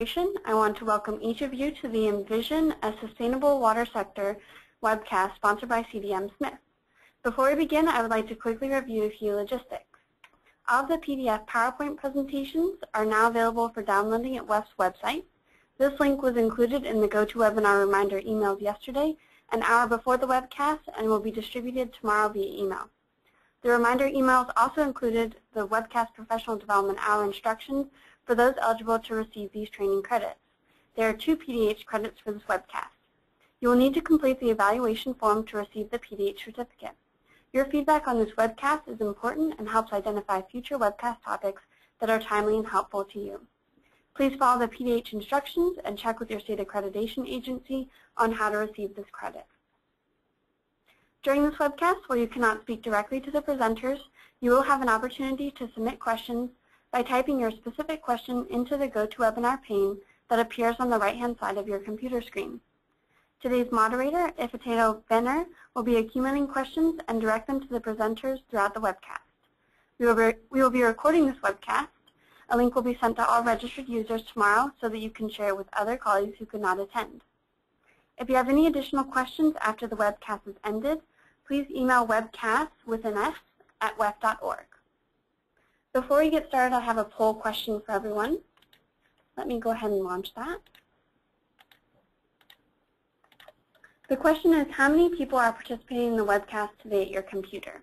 I want to welcome each of you to the Envision, a Sustainable Water Sector webcast sponsored by CDM Smith. Before we begin, I would like to quickly review a few logistics. All of the PDF PowerPoint presentations are now available for downloading at WEF's website. This link was included in the GoToWebinar reminder emails yesterday, an hour before the webcast, and will be distributed tomorrow via email. The reminder emails also included the webcast professional development hour instructions for those eligible to receive these training credits. There are 2 PDH credits for this webcast. You will need to complete the evaluation form to receive the PDH certificate. Your feedback on this webcast is important and helps identify future webcast topics that are timely and helpful to you. Please follow the PDH instructions and check with your state accreditation agency on how to receive this credit. During this webcast, where you cannot speak directly to the presenters, you will have an opportunity to submit questions by typing your specific question into the GoToWebinar pane that appears on the right-hand side of your computer screen. Today's moderator, Ifetedo Benner, will be accumulating questions and direct them to the presenters throughout the webcast. We will be recording this webcast. A link will be sent to all registered users tomorrow so that you can share it with other colleagues who could not attend. If you have any additional questions after the webcast is ended, please email webcast@wef.org. Before we get started, I have a poll question for everyone. Let me go ahead and launch that. The question is, how many people are participating in the webcast today at your computer?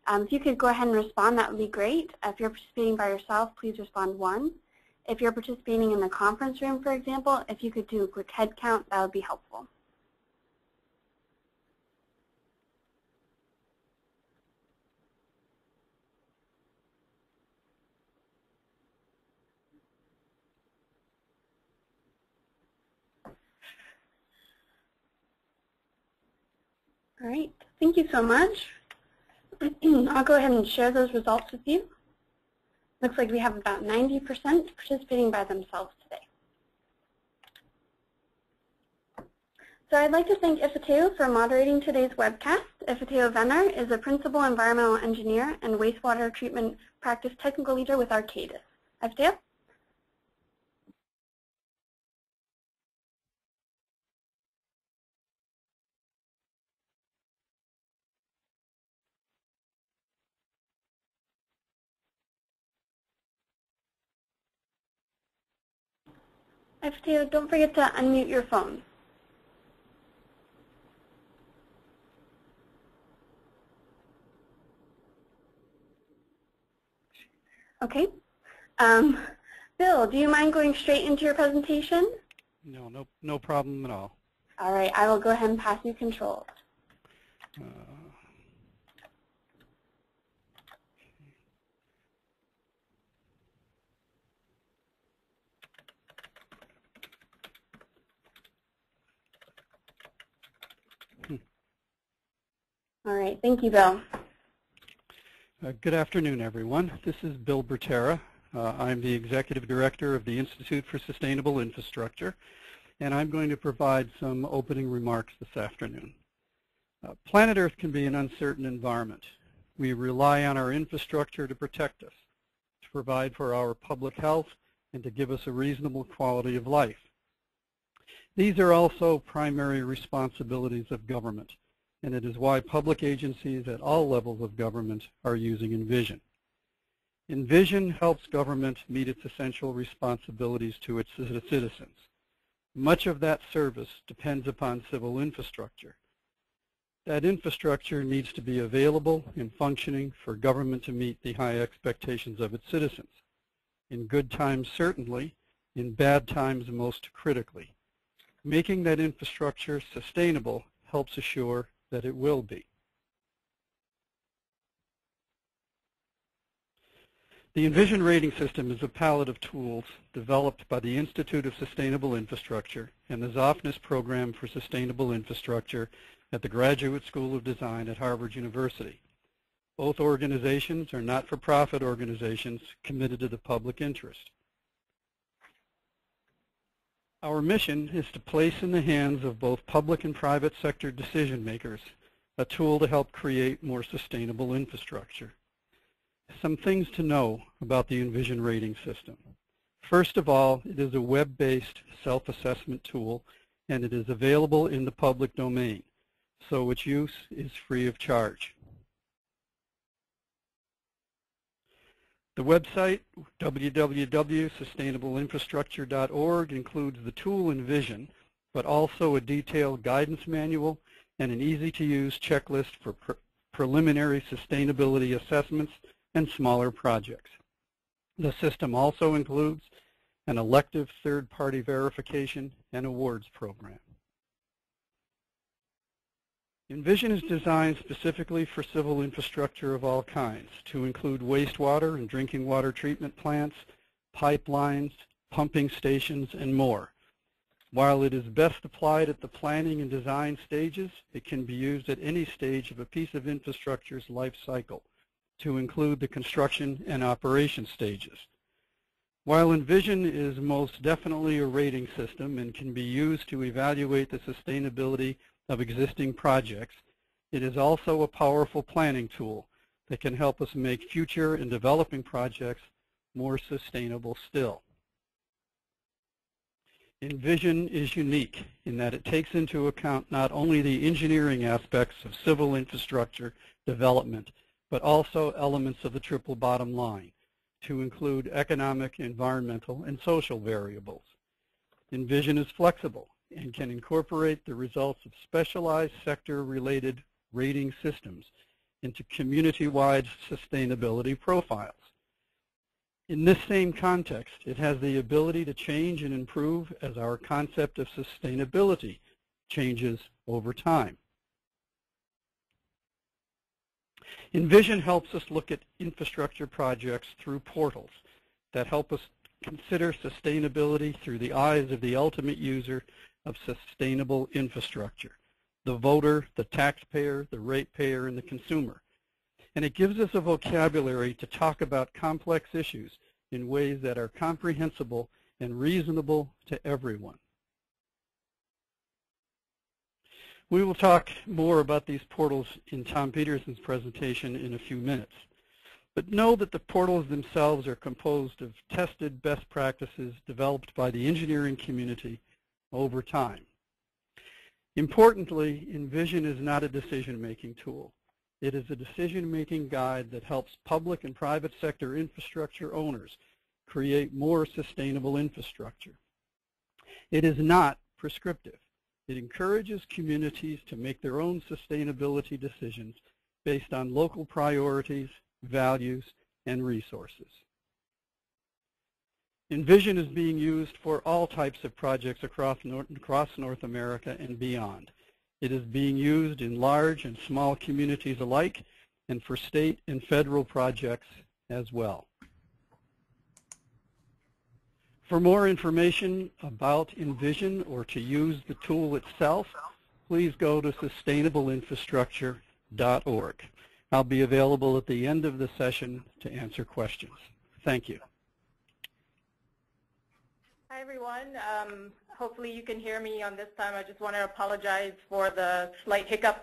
If you could go ahead and respond, that would be great. If you're participating by yourself, please respond 1. If you're participating in the conference room, for example, if you could do a quick head count, that would be helpful. All right, thank you so much. I'll go ahead and share those results with you. Looks like we have about 90% participating by themselves today. So I'd like to thank Ifetedo for moderating today's webcast. Ifetedo Benner is a Principal Environmental Engineer and Wastewater Treatment Practice Technical Leader with Arcadis. Ifetedo? Ifetedo, don't forget to unmute your phone. Okay. Bill, do you mind going straight into your presentation? No problem at all. All right, I will go ahead and pass you controls. All right, thank you, Bill. Good afternoon, everyone. This is Bill Bertera. I'm the Executive Director of the Institute for Sustainable Infrastructure, and I'm going to provide some opening remarks this afternoon. Planet Earth can be an uncertain environment. We rely on our infrastructure to protect us, to provide for our public health, and to give us a reasonable quality of life. These are also primary responsibilities of government, and it is why public agencies at all levels of government are using Envision. Envision helps government meet its essential responsibilities to its citizens. Much of that service depends upon civil infrastructure. That infrastructure needs to be available and functioning for government to meet the high expectations of its citizens. In good times, certainly. In bad times, most critically. Making that infrastructure sustainable helps assure that it will be. The Envision rating system is a palette of tools developed by the Institute of Sustainable Infrastructure and the Zofnass Program for Sustainable Infrastructure at the Graduate School of Design at Harvard University. Both organizations are not-for-profit organizations committed to the public interest. Our mission is to place in the hands of both public and private sector decision makers a tool to help create more sustainable infrastructure. Some things to know about the Envision rating system. First of all, it is a web-based self-assessment tool, and it is available in the public domain, so its use is free of charge. The website, www.sustainableinfrastructure.org, includes the tool Envision, but also a detailed guidance manual and an easy-to-use checklist for preliminary sustainability assessments and smaller projects. The system also includes an elective third-party verification and awards program. Envision is designed specifically for civil infrastructure of all kinds, to include wastewater and drinking water treatment plants, pipelines, pumping stations, and more. While it is best applied at the planning and design stages, it can be used at any stage of a piece of infrastructure's life cycle, to include the construction and operation stages. While Envision is most definitely a rating system and can be used to evaluate the sustainability of existing projects, it is also a powerful planning tool that can help us make future and developing projects more sustainable still. Envision is unique in that it takes into account not only the engineering aspects of civil infrastructure development, but also elements of the triple bottom line, to include economic, environmental, and social variables. Envision is flexible and can incorporate the results of specialized sector-related rating systems into community-wide sustainability profiles. In this same context, it has the ability to change and improve as our concept of sustainability changes over time. Envision helps us look at infrastructure projects through portals that help us consider sustainability through the eyes of the ultimate user of sustainable infrastructure, the voter, the taxpayer, the ratepayer, and the consumer. And it gives us a vocabulary to talk about complex issues in ways that are comprehensible and reasonable to everyone. We will talk more about these portals in Tom Peterson's presentation in a few minutes. But know that the portals themselves are composed of tested best practices developed by the engineering community over time. Importantly, Envision is not a decision-making tool. It is a decision-making guide that helps public and private sector infrastructure owners create more sustainable infrastructure. It is not prescriptive. It encourages communities to make their own sustainability decisions based on local priorities, values, and resources. Envision is being used for all types of projects across North America and beyond. It is being used in large and small communities alike, and for state and federal projects as well. For more information about Envision or to use the tool itself, please go to sustainableinfrastructure.org. I'll be available at the end of the session to answer questions. Thank you. Hi, everyone. Hopefully you can hear me on this time. I just want to apologize for the slight hiccup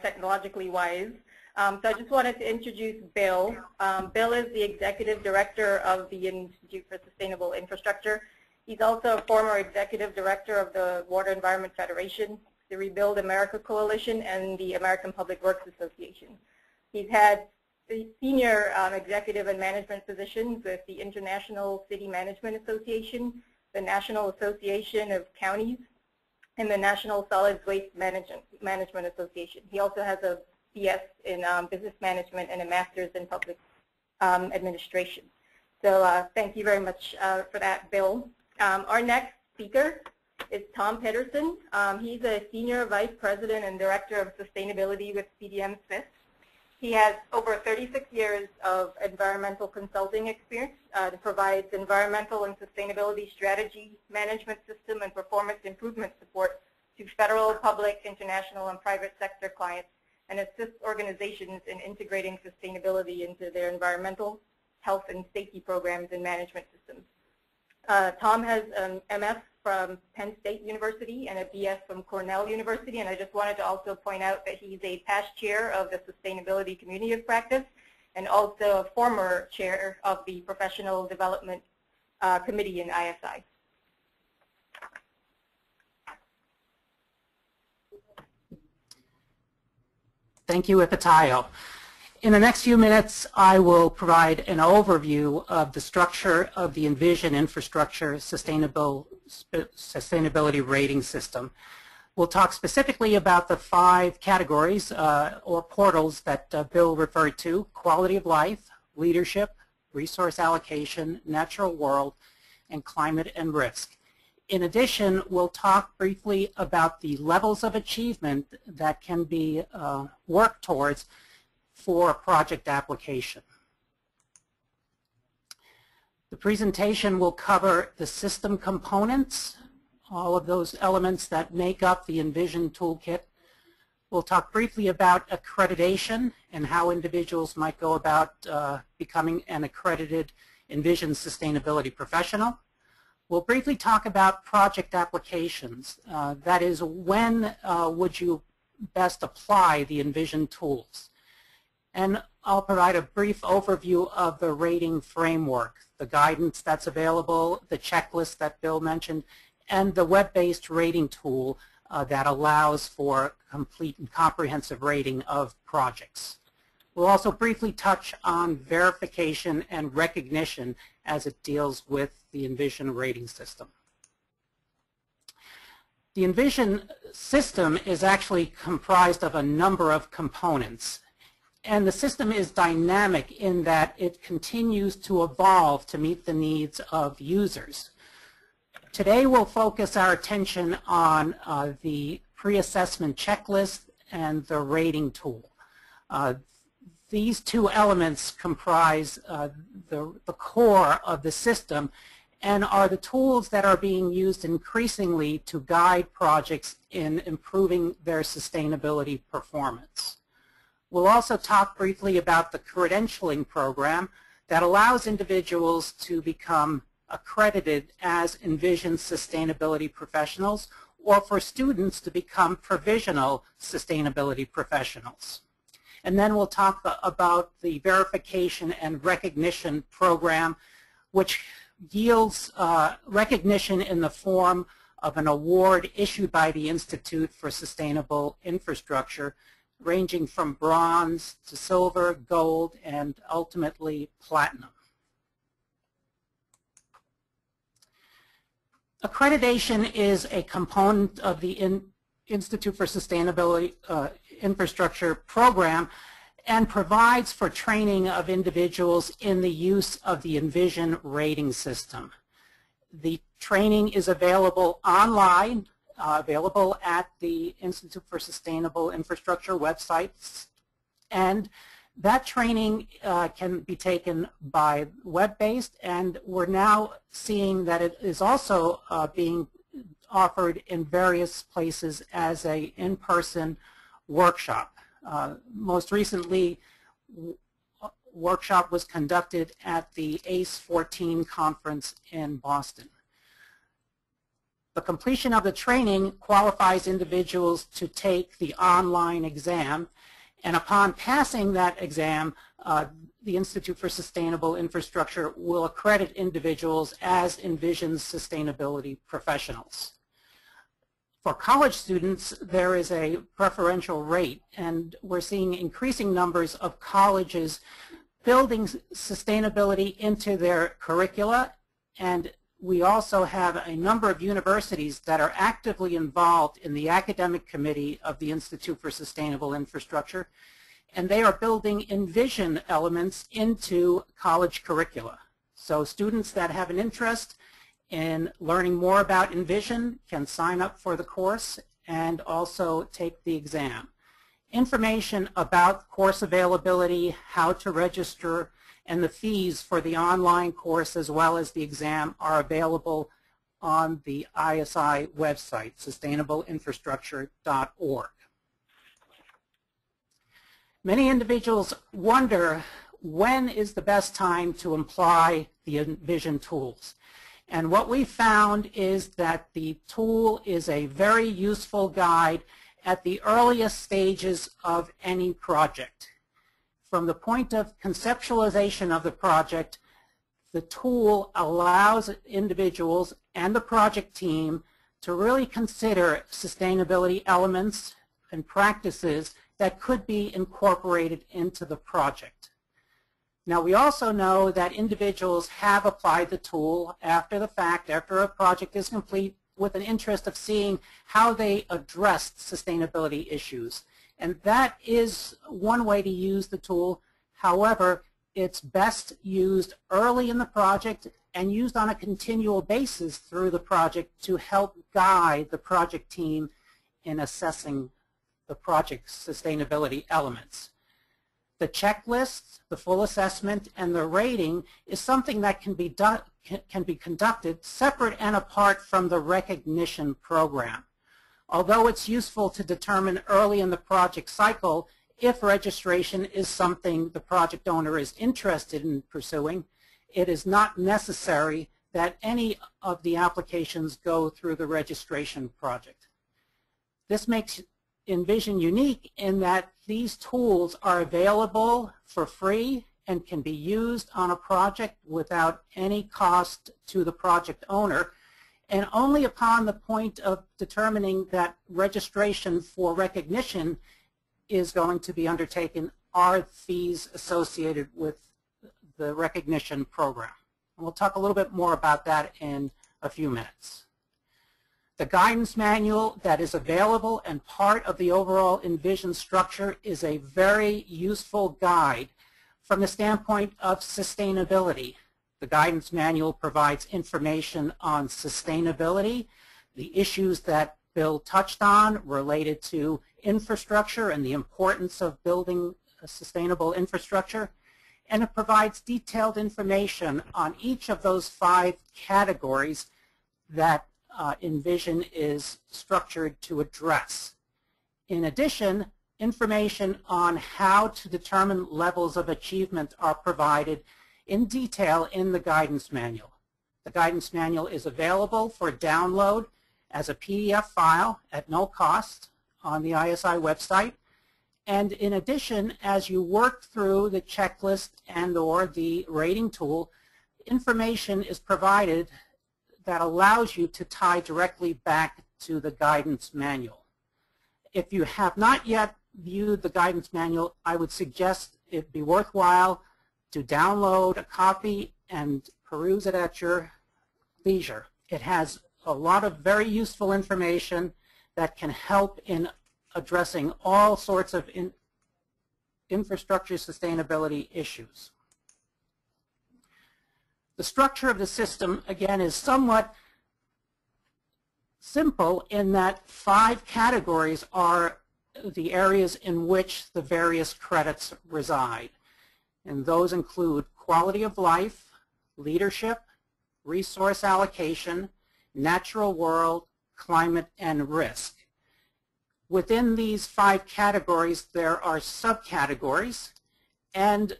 technologically wise. So I just wanted to introduce Bill. Bill is the Executive Director of the Institute for Sustainable Infrastructure. He's also a former Executive Director of the Water Environment Federation, the Rebuild America Coalition, and the American Public Works Association. He's had senior executive and management positions with the International City Management Association, the National Association of Counties, and the National Solid Waste Management Association. He also has a BS in Business Management and a Master's in Public Administration. So thank you very much for that, Bill. Our next speaker is Tom Peterson. He's a Senior Vice President and Director of Sustainability with CDM Smith. He has over 36 years of environmental consulting experience that provides environmental and sustainability strategy, management system, and performance improvement support to federal, public, international, and private sector clients, and assists organizations in integrating sustainability into their environmental, health, and safety programs and management systems. Tom has an MS from Penn State University and a BS from Cornell University, and I just wanted to also point out that he's a past chair of the Sustainability Community of Practice and also a former chair of the Professional Development committee in ISI. Thank you, Ipatayo. In the next few minutes, I will provide an overview of the structure of the Envision infrastructure sustainability rating system. We'll talk specifically about the 5 categories or portals that Bill referred to: quality of life, leadership, resource allocation, natural world, and climate and risk. In addition, we'll talk briefly about the levels of achievement that can be worked towards for a project application. The presentation will cover the system components, all of those elements that make up the Envision toolkit. We'll talk briefly about accreditation and how individuals might go about becoming an accredited Envision sustainability professional. We'll briefly talk about project applications. That is, when would you best apply the Envision tools? And I'll provide a brief overview of the rating framework, the guidance that's available, the checklist that Bill mentioned, and the web-based rating tool that allows for complete and comprehensive rating of projects. We'll also briefly touch on verification and recognition as it deals with the Envision rating system. The Envision system is actually comprised of a number of components. And the system is dynamic in that it continues to evolve to meet the needs of users. Today we'll focus our attention on the pre-assessment checklist and the rating tool. These 2 elements comprise the core of the system and are the tools that are being used increasingly to guide projects in improving their sustainability performance. We'll also talk briefly about the credentialing program that allows individuals to become accredited as Envision sustainability professionals, or for students to become provisional sustainability professionals. And then we'll talk about the verification and recognition program, which yields recognition in the form of an award issued by the Institute for Sustainable Infrastructure, ranging from bronze to silver, gold, and ultimately platinum. Accreditation is a component of the Institute for Sustainability Infrastructure program and provides for training of individuals in the use of the Envision rating system. The training is available online, available at the Institute for Sustainable Infrastructure websites, and that training can be taken by web-based, and we're now seeing that it is also being offered in various places as a in-person workshop. Most recently, workshop was conducted at the ACE 14 conference in Boston. The completion of the training qualifies individuals to take the online exam, and upon passing that exam, the Institute for Sustainable Infrastructure will accredit individuals as Envision sustainability professionals. For college students, there is a preferential rate, and we're seeing increasing numbers of colleges building sustainability into their curricula, and we also have a number of universities that are actively involved in the academic committee of the Institute for Sustainable Infrastructure, and they are building Envision elements into college curricula. So students that have an interest in learning more about Envision can sign up for the course and also take the exam. Information about course availability, how to register, and the fees for the online course as well as the exam are available on the ISI website, sustainableinfrastructure.org. Many individuals wonder when is the best time to apply the Envision tools. And what we found is that the tool is a very useful guide at the earliest stages of any project. From the point of conceptualization of the project the tool allows individuals and the project team to really consider sustainability elements and practices that could be incorporated into the project. Now, we also know that individuals have applied the tool after the fact, after a project is complete, with an interest of seeing how they addressed sustainability issues. And that is one way to use the tool. However, it's best used early in the project and used on a continual basis through the project to help guide the project team in assessing the project's sustainability elements. The checklist, the full assessment, and the rating is something that can be conducted separate and apart from the recognition program. Although it's useful to determine early in the project cycle if registration is something the project owner is interested in pursuing, it is not necessary that any of the applications go through the registration project. This makes Envision unique in that these tools are available for free and can be used on a project without any cost to the project owner, and only upon the point of determining that registration for recognition is going to be undertaken are fees associated with the recognition program. And we'll talk a little bit more about that in a few minutes. The guidance manual that is available and part of the overall Envision structure is a very useful guide from the standpoint of sustainability. The guidance manual provides information on sustainability, the issues that Bill touched on related to infrastructure and the importance of building a sustainable infrastructure, and it provides detailed information on each of those 5 categories that Envision is structured to address. In addition, information on how to determine levels of achievement are provided in detail in the guidance manual. The guidance manual is available for download as a PDF file at no cost on the ISI website. And in addition, as you work through the checklist and/or the rating tool, information is provided that allows you to tie directly back to the guidance manual. If you have not yet viewed the guidance manual, I would suggest it be worthwhile to download a copy and peruse it at your leisure. It has a lot of very useful information that can help in addressing all sorts of infrastructure sustainability issues. The structure of the system, again, is somewhat simple in that 5 categories are the areas in which the various credits reside. And those include quality of life, leadership, resource allocation, natural world, climate, and risk. Within these 5 categories, there are subcategories, and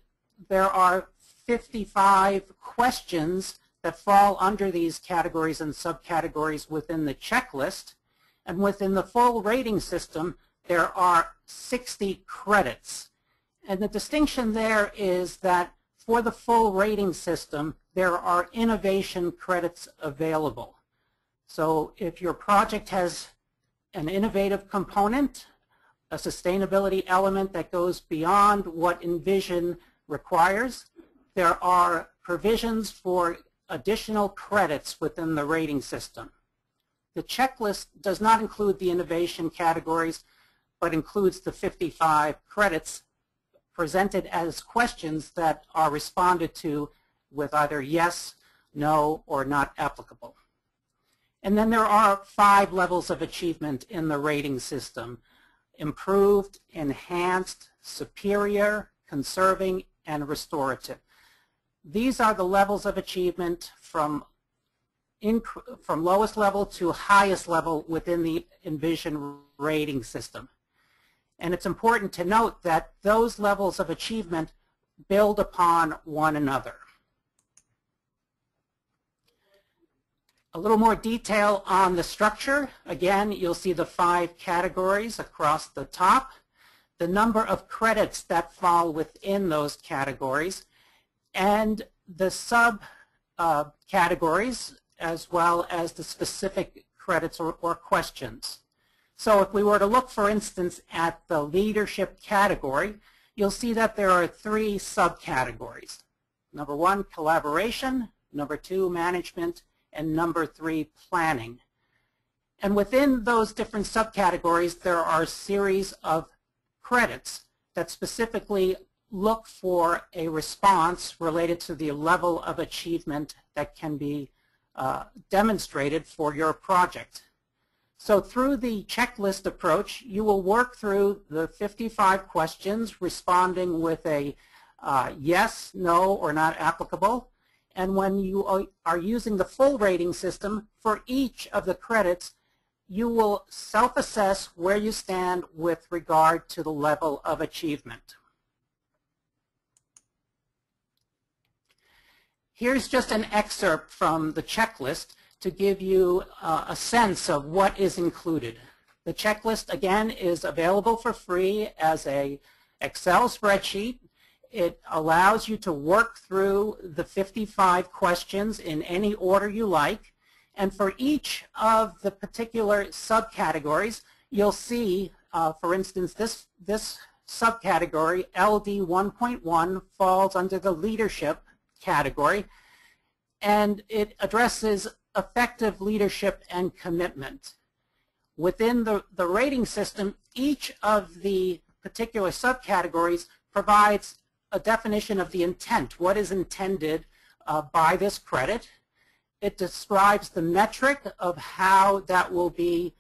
there are 55 questions that fall under these categories and subcategories within the checklist. And within the full rating system, there are 60 credits. And the distinction there is that for the full rating system, there are innovation credits available. So if your project has an innovative component, a sustainability element that goes beyond what Envision requires, there are provisions for additional credits within the rating system. The checklist does not include the innovation categories, but includes the 55 credits presented as questions that are responded to with either yes, no, or not applicable. And then there are 5 levels of achievement in the rating system: improved, enhanced, superior, conserving, and restorative. These are the levels of achievement from lowest level to highest level within the Envision rating system. And it's important to note that those levels of achievement build upon one another. A little more detail on the structure. Again, you'll see the 5 categories across the top, the number of credits that fall within those categories, and the categories as well as the specific credits or questions. So if we were to look, for instance, at the leadership category, you'll see that there are 3 subcategories. Number 1, collaboration. Number 2, management. And number 3, planning. And within those different subcategories, there are a series of credits that specifically look for a response related to the level of achievement that can be demonstrated for your project. So through the checklist approach, you will work through the 55 questions, responding with a yes, no, or not applicable. And when you are using the full rating system, for each of the credits, you will self-assess where you stand with regard to the level of achievement. Here's just an excerpt from the checklist to give you a sense of what is included. The checklist, again, is available for free as an Excel spreadsheet. It allows you to work through the 55 questions in any order you like. And for each of the particular subcategories, you'll see, for instance, this subcategory, LD 1.1, falls under the leadership category, and it addresses effective leadership and commitment. Within the rating system, each of the particular subcategories provides a definition of the intent, what is intended by this credit. It describes the metric of how that will be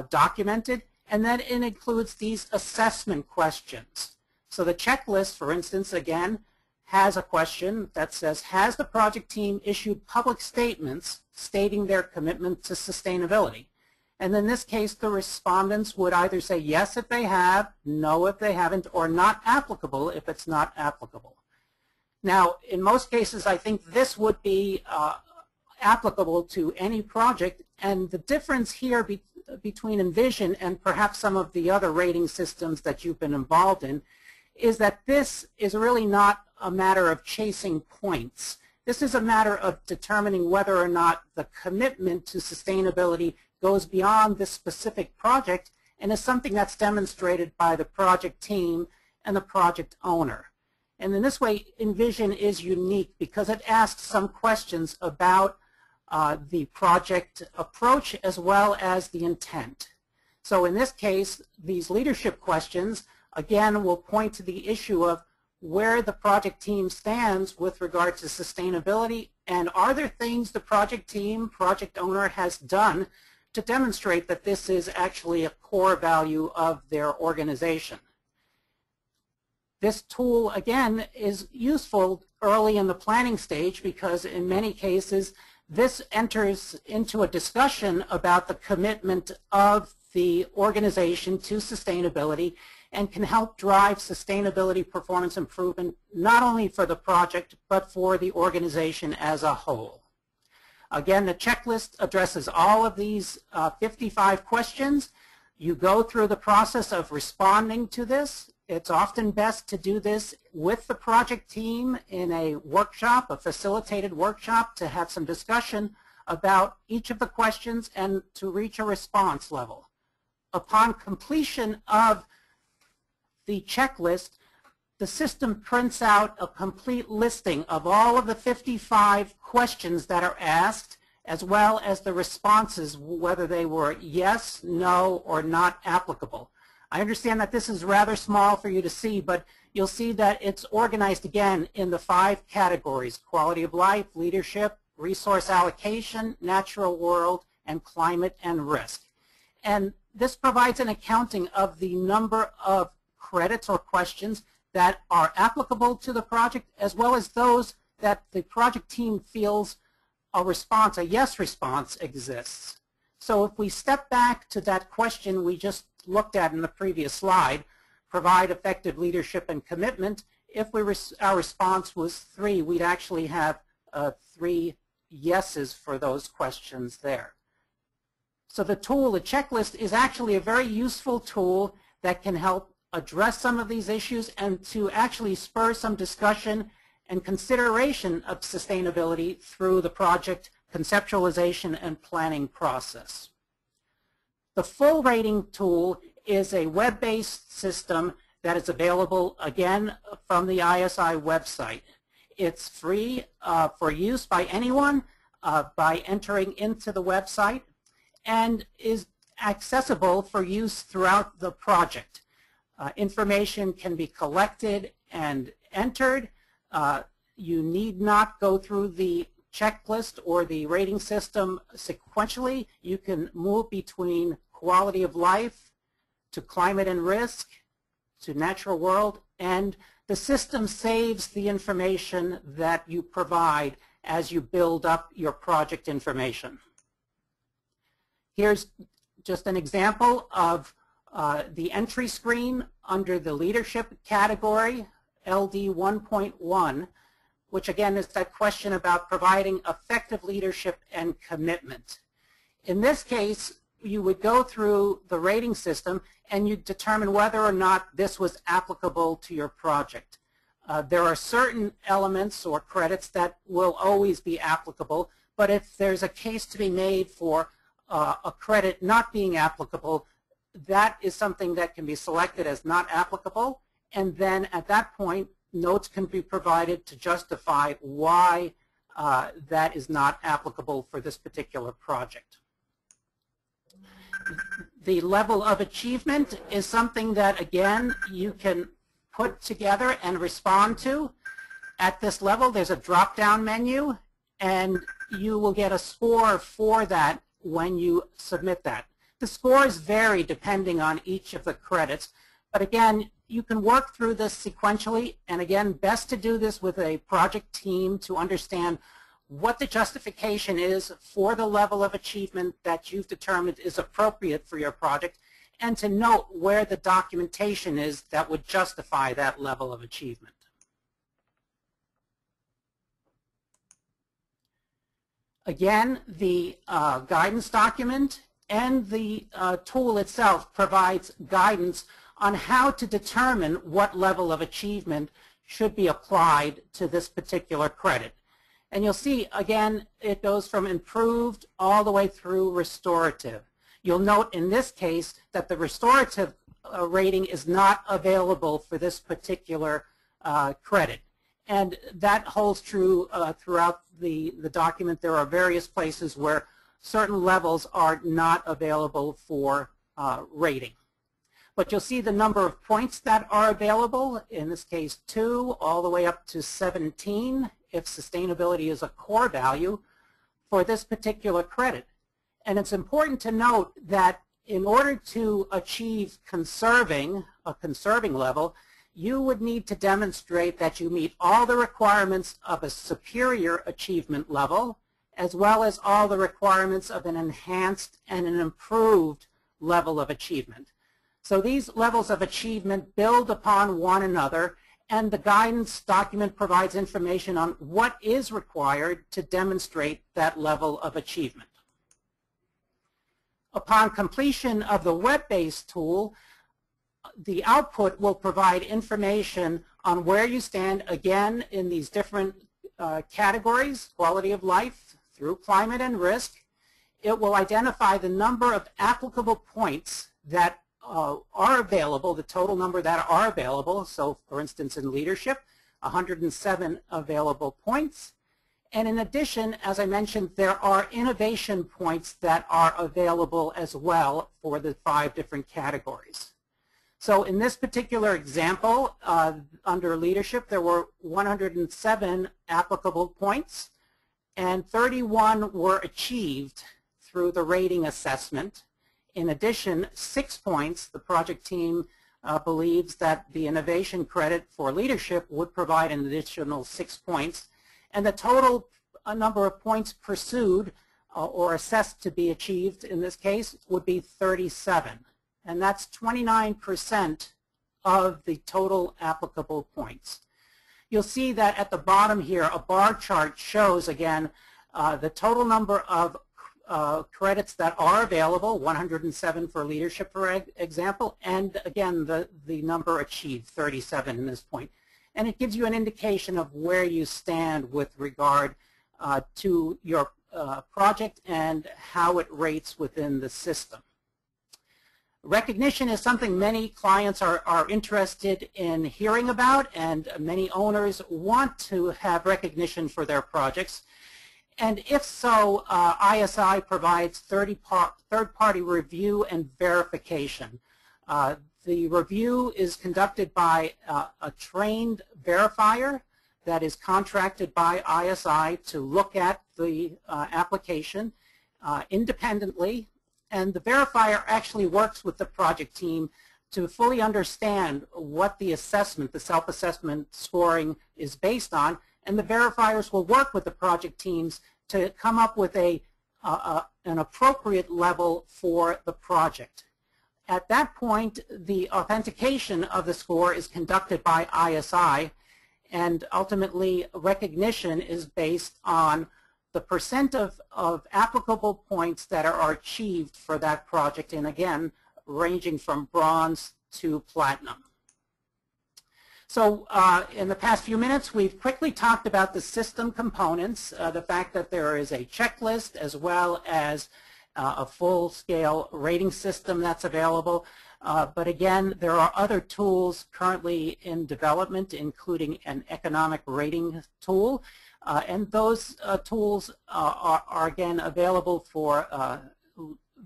documented, and then it includes these assessment questions. So the checklist, for instance, again, has a question that says, has the project team issued public statements stating their commitment to sustainability? And in this case, the respondents would either say yes if they have, no if they haven't, or not applicable if it's not applicable. Now, in most cases, I think this would be applicable to any project, and the difference here between Envision and perhaps some of the other rating systems that you've been involved in is that this is really not a matter of chasing points. This is a matter of determining whether or not the commitment to sustainability goes beyond this specific project and is something that's demonstrated by the project team and the project owner. And in this way, Envision is unique because it asks some questions about the project approach as well as the intent. So in this case, these leadership questions, again, will point to the issue of where the project team stands with regard to sustainability, and are there things the project team, project owner has done to demonstrate that this is actually a core value of their organization. This tool, again, is useful early in the planning stage because in many cases this enters into a discussion about the commitment of the organization to sustainability and can help drive sustainability performance improvement not only for the project but for the organization as a whole. Again, the checklist addresses all of these 55 questions. You go through the process of responding to this. It's often best to do this with the project team in a workshop, a facilitated workshop, to have some discussion about each of the questions and to reach a response level. Upon completion of the checklist, the system prints out a complete listing of all of the 55 questions that are asked, as well as the responses, whether they were yes, no, or not applicable. I understand that this is rather small for you to see, but you'll see that it's organized again in the 5 categories: quality of life, leadership, resource allocation, natural world, and climate and risk. And this provides an accounting of the number of credits or questions that are applicable to the project, as well as those that the project team feels a response, a yes response, exists. So if we step back to that question we just looked at in the previous slide, provide effective leadership and commitment, if our response was 3, we'd actually have 3 yeses for those questions there. So the tool, the checklist, is actually a very useful tool that can help address some of these issues and to actually spur some discussion and consideration of sustainability through the project conceptualization and planning process. The full rating tool is a web-based system that is available, again, from the ISI website. It's free for use by anyone by entering into the website and is accessible for use throughout the project. Information can be collected and entered. You need not go through the checklist or the rating system sequentially. You can move between quality of life to climate and risk to natural world, and the system saves the information that you provide as you build up your project information. Here's just an example of the entry screen under the leadership category, LD 1.1, which again is that question about providing effective leadership and commitment. In this case, you would go through the rating system and you determine whether or not this was applicable to your project. There are certain elements or credits that will always be applicable, but if there's a case to be made for a credit not being applicable, that is something that can be selected as not applicable, and then at that point notes can be provided to justify why that is not applicable for this particular project. The level of achievement is something that, again, you can put together and respond to. At this level, there's a drop-down menu, and you will get a score for that when you submit that. The scores vary depending on each of the credits, but again, you can work through this sequentially, and again, best to do this with a project team to understand what the justification is for the level of achievement that you've determined is appropriate for your project, and to note where the documentation is that would justify that level of achievement. Again, the guidance document and the tool itself provides guidance on how to determine what level of achievement should be applied to this particular credit. And you'll see, again, it goes from improved all the way through restorative. You'll note in this case that the restorative rating is not available for this particular credit. And that holds true throughout the document. There are various places where certain levels are not available for rating. But you'll see the number of points that are available, in this case 2, all the way up to 17, if sustainability is a core value for this particular credit. And it's important to note that in order to achieve a conserving level, you would need to demonstrate that you meet all the requirements of a superior achievement level, as well as all the requirements of an enhanced and an improved level of achievement. So these levels of achievement build upon one another, and the guidance document provides information on what is required to demonstrate that level of achievement. Upon completion of the web-based tool, the output will provide information on where you stand, again, in these different categories, quality of life through climate and risk. It will identify the number of applicable points that are available, the total number that are available. So, for instance, in leadership, 107 available points. And in addition, as I mentioned, there are innovation points that are available as well for the 5 different categories. So in this particular example, under leadership, there were 107 applicable points, and 31 were achieved through the rating assessment. In addition, 6 points, the project team believes that the innovation credit for leadership would provide an additional 6 points, and the total number of points pursued or assessed to be achieved in this case would be 37. And that's 29% of the total applicable points. You'll see that at the bottom here, a bar chart shows, again, the total number of credits that are available, 107 for leadership, for example, and again, the number achieved, 37 in this point. and it gives you an indication of where you stand with regard to your project and how it rates within the system. Recognition is something many clients are interested in hearing about, and many owners want to have recognition for their projects. And if so, ISI provides third-party review and verification. The review is conducted by a trained verifier that is contracted by ISI to look at the application independently. And the verifier actually works with the project team to fully understand what the assessment, the self-assessment scoring is based on, and the verifiers will work with the project teams to come up with an appropriate level for the project. At that point, the authentication of the score is conducted by ISI, and ultimately recognition is based on the percent of applicable points that are achieved for that project, and again, ranging from bronze to platinum. So in the past few minutes, we've quickly talked about the system components, the fact that there is a checklist as well as a full-scale rating system that's available. But again, there are other tools currently in development, including an economic rating tool. And those tools are again available for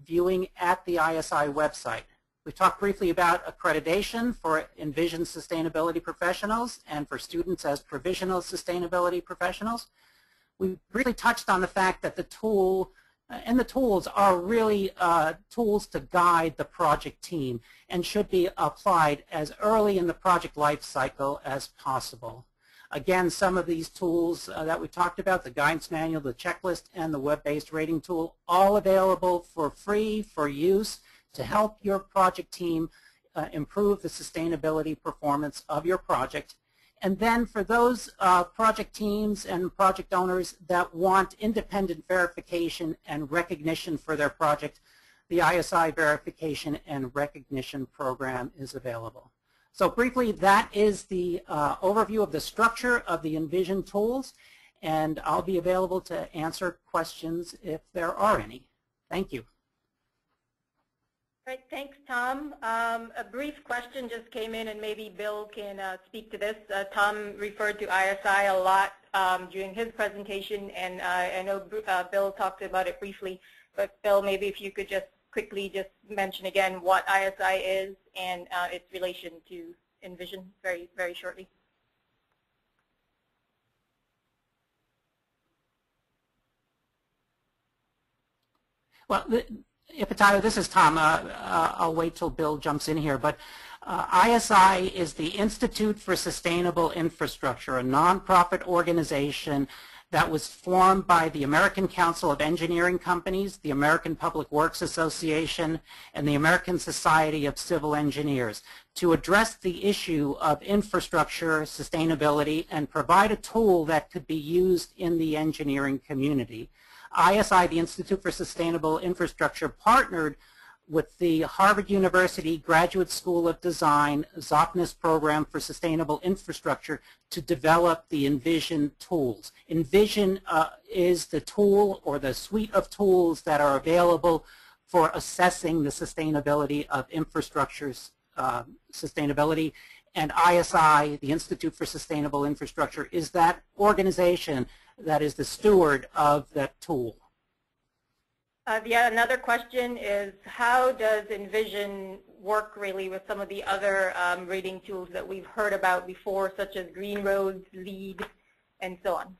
viewing at the ISI website. We talked briefly about accreditation for Envision sustainability professionals and for students as provisional sustainability professionals. We briefly touched on the fact that the tool and the tools are really tools to guide the project team and should be applied as early in the project life cycle as possible. Again, some of these tools that we talked about, the guidance manual, the checklist, and the web-based rating tool, all available for free for use to help your project team improve the sustainability performance of your project. And then for those project teams and project owners that want independent verification and recognition for their project, the ISI Verification and Recognition Program is available. So briefly, that is the overview of the structure of the Envision tools, and I'll be available to answer questions if there are any. Thank you. Right, thanks, Tom. A brief question just came in, and maybe Bill can speak to this. Tom referred to ISI a lot during his presentation, and I know Bill talked about it briefly, but Bill, maybe if you could just quickly just mention again what ISI is and its relation to Envision very, very shortly. Well, Ipatayo, this is Tom. I'll wait till Bill jumps in here. But ISI is the Institute for Sustainable Infrastructure, a nonprofit organization that was formed by the American Council of Engineering Companies, the American Public Works Association, and the American Society of Civil Engineers to address the issue of infrastructure sustainability and provide a tool that could be used in the engineering community. ISI, the Institute for Sustainable Infrastructure, partnered with the Harvard University Graduate School of Design Zofnass Program for Sustainable Infrastructure to develop the Envision tools. Envision is the tool or the suite of tools that are available for assessing the sustainability of infrastructure's sustainability. And ISI, the Institute for Sustainable Infrastructure, is that organization that is the steward of that tool. Another question is, how does Envision work really with some of the other rating tools that we've heard about before, such as Green Roads, LEED, and so on?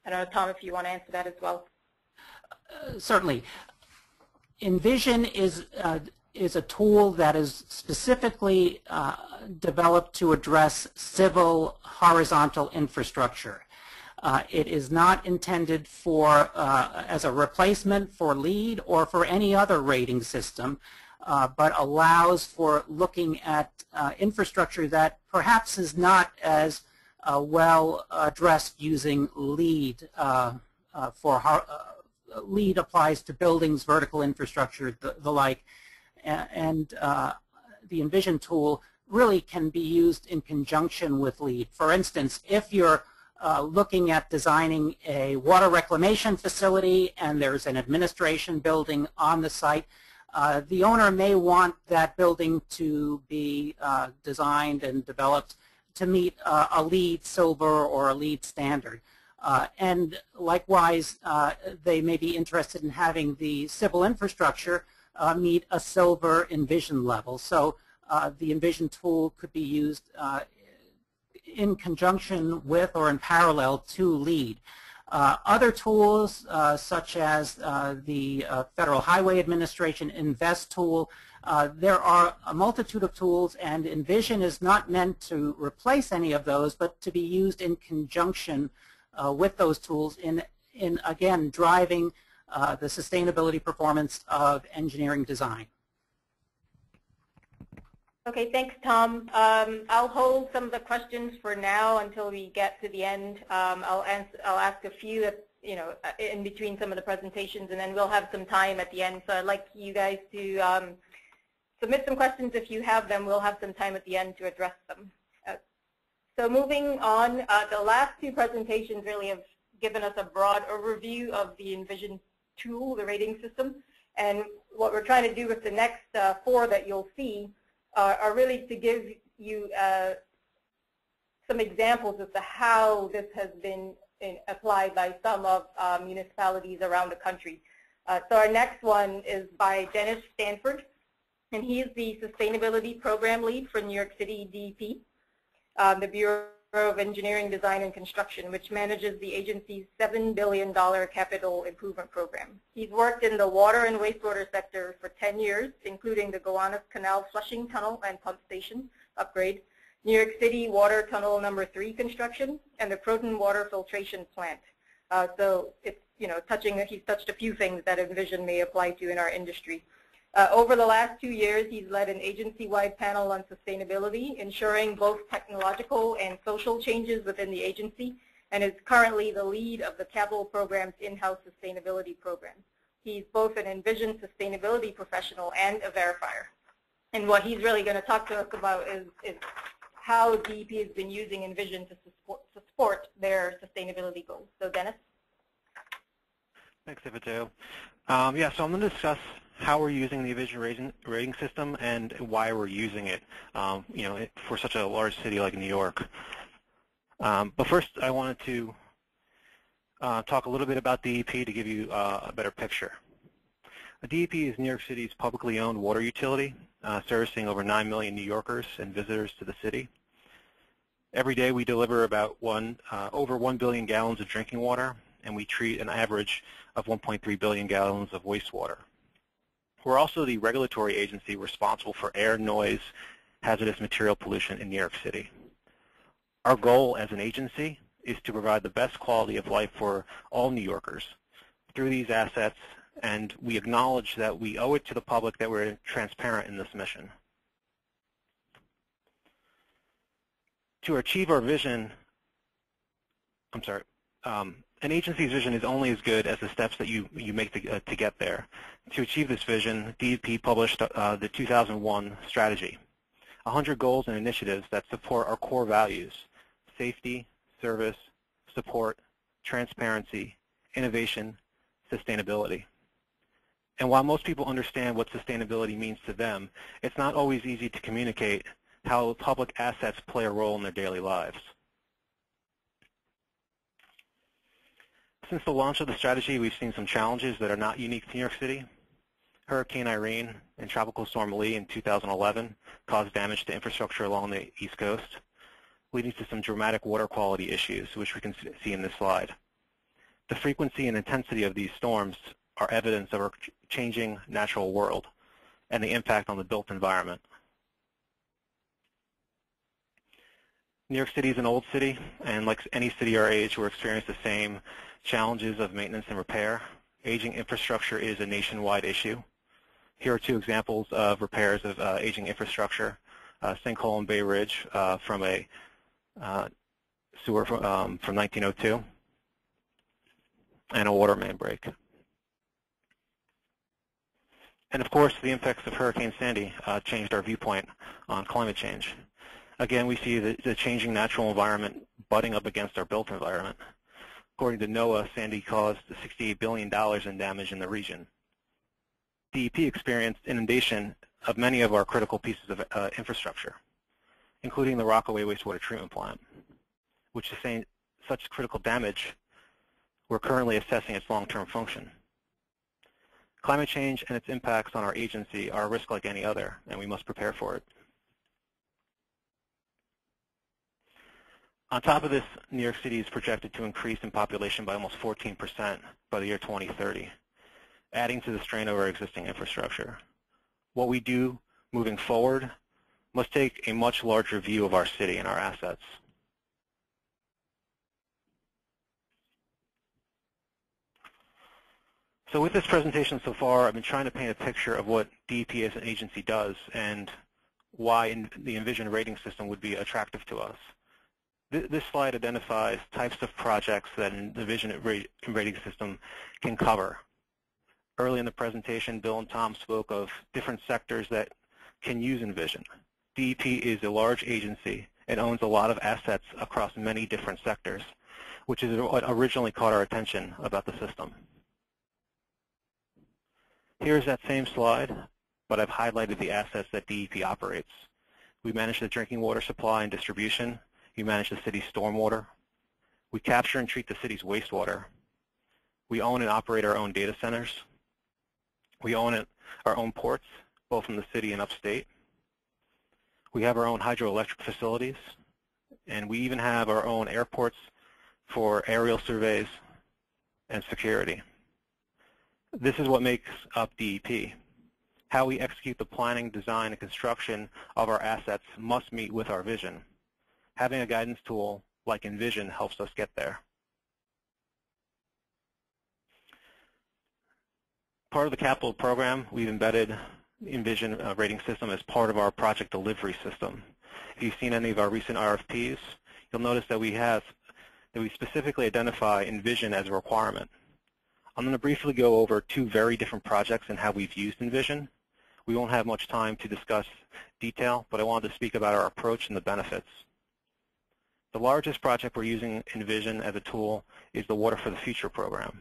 I don't know, Tom, if you want to answer that as well. Certainly. Envision is a tool that is specifically developed to address civil horizontal infrastructure. It is not intended for as a replacement for LEED or for any other rating system, but allows for looking at infrastructure that perhaps is not as well addressed using LEED. LEED applies to buildings, vertical infrastructure, the like, and the Envision tool really can be used in conjunction with LEED. For instance, if you're looking at designing a water reclamation facility and there's an administration building on the site, the owner may want that building to be designed and developed to meet a LEED Silver or a LEED standard. And likewise, they may be interested in having the civil infrastructure meet a Silver Envision level. So the Envision tool could be used in conjunction with or in parallel to LEED. Other tools such as the Federal Highway Administration Invest tool, there are a multitude of tools, and Envision is not meant to replace any of those, but to be used in conjunction with those tools in again, driving the sustainability performance of engineering design. Okay, thanks, Tom. I'll hold some of the questions for now until we get to the end. I'll ask a few, in between some of the presentations, and then we'll have some time at the end. So I'd like you guys to submit some questions if you have them. We'll have some time at the end to address them. So moving on, the last two presentations really have given us a broad overview of the Envision tool, the rating system, and what we're trying to do with the next four that you'll see are really to give you some examples as to how this has been applied by some of municipalities around the country. So our next one is by Dennis Stanford, and he is the Sustainability Program Lead for New York City DEP, the Bureau of Engineering, Design, and Construction, which manages the agency's $7 billion capital improvement program. He's worked in the water and wastewater sector for 10 years, including the Gowanus Canal flushing tunnel and pump station upgrade, New York City Water Tunnel number 3 construction, and the Croton Water Filtration Plant. So it's, he's touched a few things that Envision may apply to in our industry. Over the last 2 years, he's led an agency-wide panel on sustainability, ensuring both technological and social changes within the agency, and is currently the lead of the capital program's in-house sustainability program. He's both an Envision sustainability professional and a verifier. And what he's really going to talk to us about is how DEP has been using Envision to support their sustainability goals. So Dennis? Thanks, Ifateo. Yeah, so I'm going to discuss how we're using the Envision rating system and why we're using it, for such a large city like New York. But first, I wanted to talk a little bit about DEP to give you a better picture. DEP is New York City's publicly owned water utility, servicing over 9 million New Yorkers and visitors to the city. Every day, we deliver about over 1 billion gallons of drinking water, and we treat an average of 1.3 billion gallons of wastewater. We're also the regulatory agency responsible for air, noise, hazardous material pollution in New York City. Our goal as an agency is to provide the best quality of life for all New Yorkers through these assets, and we acknowledge that we owe it to the public that we're transparent in this mission. To achieve our vision, an agency's vision is only as good as the steps that you make to get there. To achieve this vision, DEP published the 2001 strategy, 100 goals and initiatives that support our core values: safety, service, support, transparency, innovation, sustainability. And while most people understand what sustainability means to them, it's not always easy to communicate how public assets play a role in their daily lives. Since the launch of the strategy, we've seen some challenges that are not unique to New York City. Hurricane Irene and Tropical Storm Lee in 2011 caused damage to infrastructure along the East Coast, leading to some dramatic water quality issues, which we can see in this slide. The frequency and intensity of these storms are evidence of our changing natural world and the impact on the built environment. New York City is an old city, and like any city our age, we're experiencing the same challenges of maintenance and repair. Aging infrastructure is a nationwide issue. Here are two examples of repairs of aging infrastructure: sinkhole in Bay Ridge from a sewer from 1902, and a water main break. And of course, the impacts of Hurricane Sandy changed our viewpoint on climate change. Again, we see the changing natural environment butting up against our built environment. According to NOAA, Sandy caused $68 billion in damage in the region. DEP experienced inundation of many of our critical pieces of infrastructure, including the Rockaway wastewater treatment plant, which sustained such critical damage, we're currently assessing its long-term function. Climate change and its impacts on our agency are a risk like any other, and we must prepare for it. On top of this, New York City is projected to increase in population by almost 14% by the year 2030, adding to the strain of our existing infrastructure. What we do moving forward must take a much larger view of our city and our assets. So with this presentation so far, I've been trying to paint a picture of what DEP as an agency does and why the Envision rating system would be attractive to us. This slide identifies types of projects that an Envision rating system can cover. Early in the presentation, Bill and Tom spoke of different sectors that can use Envision. DEP is a large agency and owns a lot of assets across many different sectors, which is what originally caught our attention about the system. Here's that same slide, but I've highlighted the assets that DEP operates. We manage the drinking water supply and distribution. We manage the city's stormwater. We capture and treat the city's wastewater. We own and operate our own data centers. We own our own ports, both in the city and upstate. We have our own hydroelectric facilities, and we even have our own airports for aerial surveys and security. This is what makes up DEP. How we execute the planning, design, and construction of our assets must meet with our vision. Having a guidance tool like Envision helps us get there. Part of the capital program, we've embedded Envision rating system as part of our project delivery system. If you've seen any of our recent RFPs, you'll notice that we specifically identify Envision as a requirement. I'm going to briefly go over two very different projects and how we've used Envision. We won't have much time to discuss detail, but I wanted to speak about our approach and the benefits. The largest project we're using Envision as a tool is the Water for the Future program.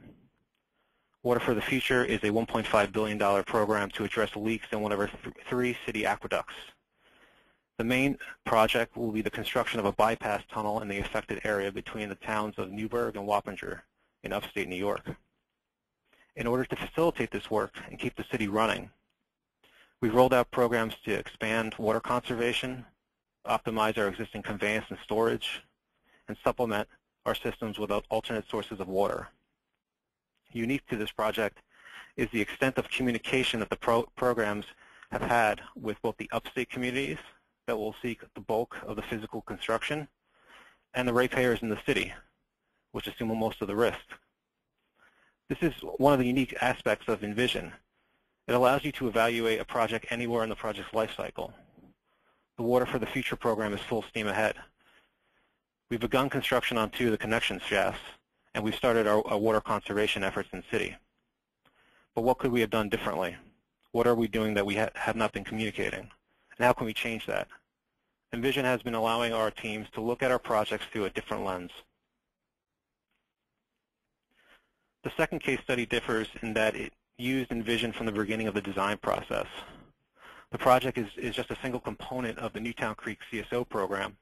Water for the Future is a $1.5 billion program to address leaks in one of our three city aqueducts. The main project will be the construction of a bypass tunnel in the affected area between the towns of Newburgh and Wappinger in upstate New York. In order to facilitate this work and keep the city running, we've rolled out programs to expand water conservation, optimize our existing conveyance and storage, and supplement our systems with alternate sources of water. Unique to this project is the extent of communication that the programs have had with both the upstate communities that will seek the bulk of the physical construction and the ratepayers in the city, which assume most of the risk. This is one of the unique aspects of Envision. It allows you to evaluate a project anywhere in the project's life cycle. The Water for the Future program is full steam ahead. We've begun construction on 2 of the connection shafts, and we've started our water conservation efforts in the city. But what could we have done differently? What are we doing that we have not been communicating? And how can we change that? Envision has been allowing our teams to look at our projects through a different lens. The second case study differs in that it used Envision from the beginning of the design process. The project is just a single component of the Newtown Creek CSO program.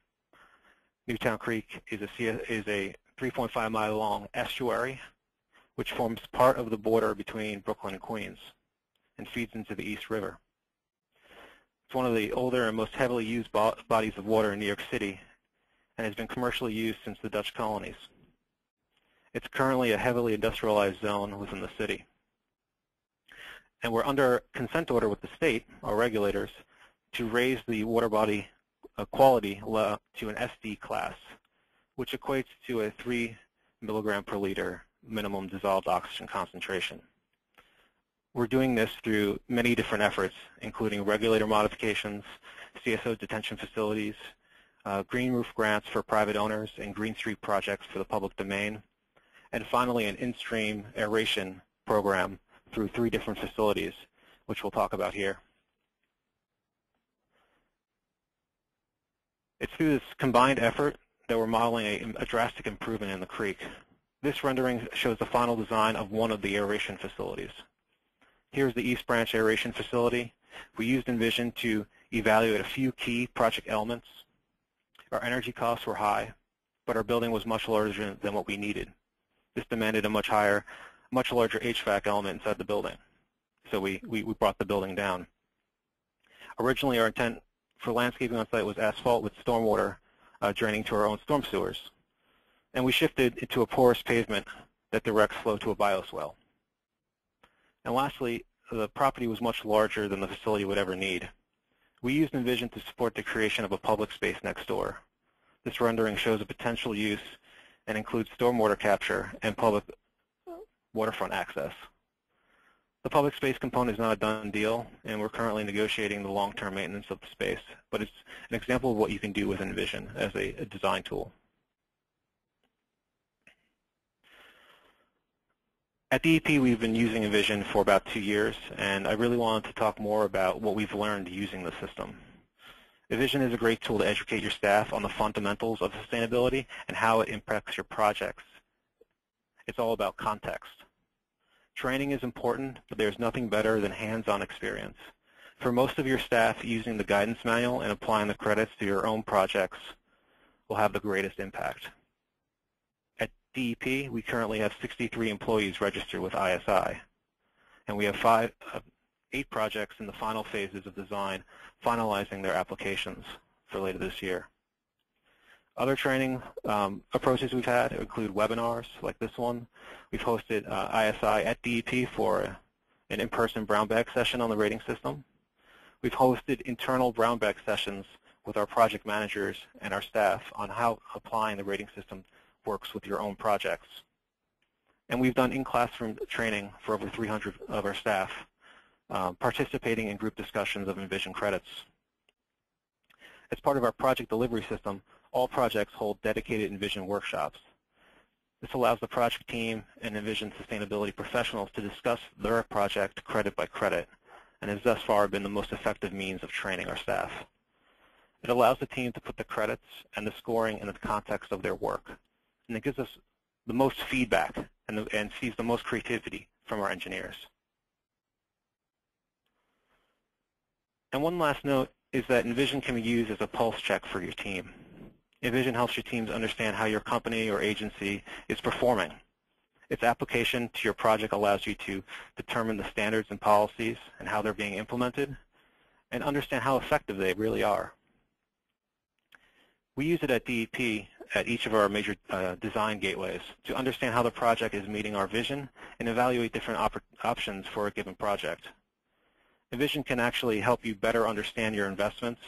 Newtown Creek is a 3.5-mile long estuary which forms part of the border between Brooklyn and Queens and feeds into the East River. It's one of the older and most heavily used bodies of water in New York City and has been commercially used since the Dutch colonies. It's currently a heavily industrialized zone within the city. And we're under consent order with the state, our regulators, to raise the water body quality to an SD class, which equates to a 3 milligram per liter minimum dissolved oxygen concentration. We're doing this through many different efforts, including regulator modifications, CSO detention facilities, green roof grants for private owners, and green street projects for the public domain, and finally an in-stream aeration program through 3 different facilities, which we'll talk about here. It's through this combined effort that we're modeling a drastic improvement in the creek. This rendering shows the final design of one of the aeration facilities. Here's the East Branch aeration facility. We used Envision to evaluate a few key project elements. Our energy costs were high, but our building was much larger than what we needed. This demanded a much larger HVAC element inside the building. So we brought the building down. Originally, our intent for landscaping on site was asphalt with stormwater draining to our own storm sewers. And we shifted it to a porous pavement that directs flow to a bioswale. And lastly, the property was much larger than the facility would ever need. We used Envision to support the creation of a public space next door. This rendering shows a potential use and includes stormwater capture and public waterfront access. The public space component is not a done deal, and we're currently negotiating the long-term maintenance of the space, but it's an example of what you can do with Envision as a design tool. At DEP, we've been using Envision for about 2 years, and I really wanted to talk more about what we've learned using the system. Envision is a great tool to educate your staff on the fundamentals of sustainability and how it impacts your projects. It's all about context. Training is important, but there's nothing better than hands-on experience. For most of your staff, using the guidance manual and applying the credits to your own projects will have the greatest impact. At DEP, we currently have 63 employees registered with ISI, and we have 8 projects in the final phases of design, finalizing their applications for later this year. Other training approaches we've had include webinars like this one. We've hosted ISI at DEP for an in-person brown bag session on the rating system. We've hosted internal brown bag sessions with our project managers and our staff on how applying the rating system works with your own projects. And we've done in-classroom training for over 300 of our staff, participating in group discussions of Envision credits. As part of our project delivery system, all projects hold dedicated Envision workshops. This allows the project team and Envision sustainability professionals to discuss their project credit by credit, and has thus far been the most effective means of training our staff. It allows the team to put the credits and the scoring in the context of their work, and it gives us the most feedback and sees the most creativity from our engineers. And one last note is that Envision can be used as a pulse check for your team. Envision helps your teams understand how your company or agency is performing. Its application to your project allows you to determine the standards and policies and how they're being implemented, and understand how effective they really are. We use it at DEP at each of our major design gateways to understand how the project is meeting our vision and evaluate different options for a given project. Envision can actually help you better understand your investments,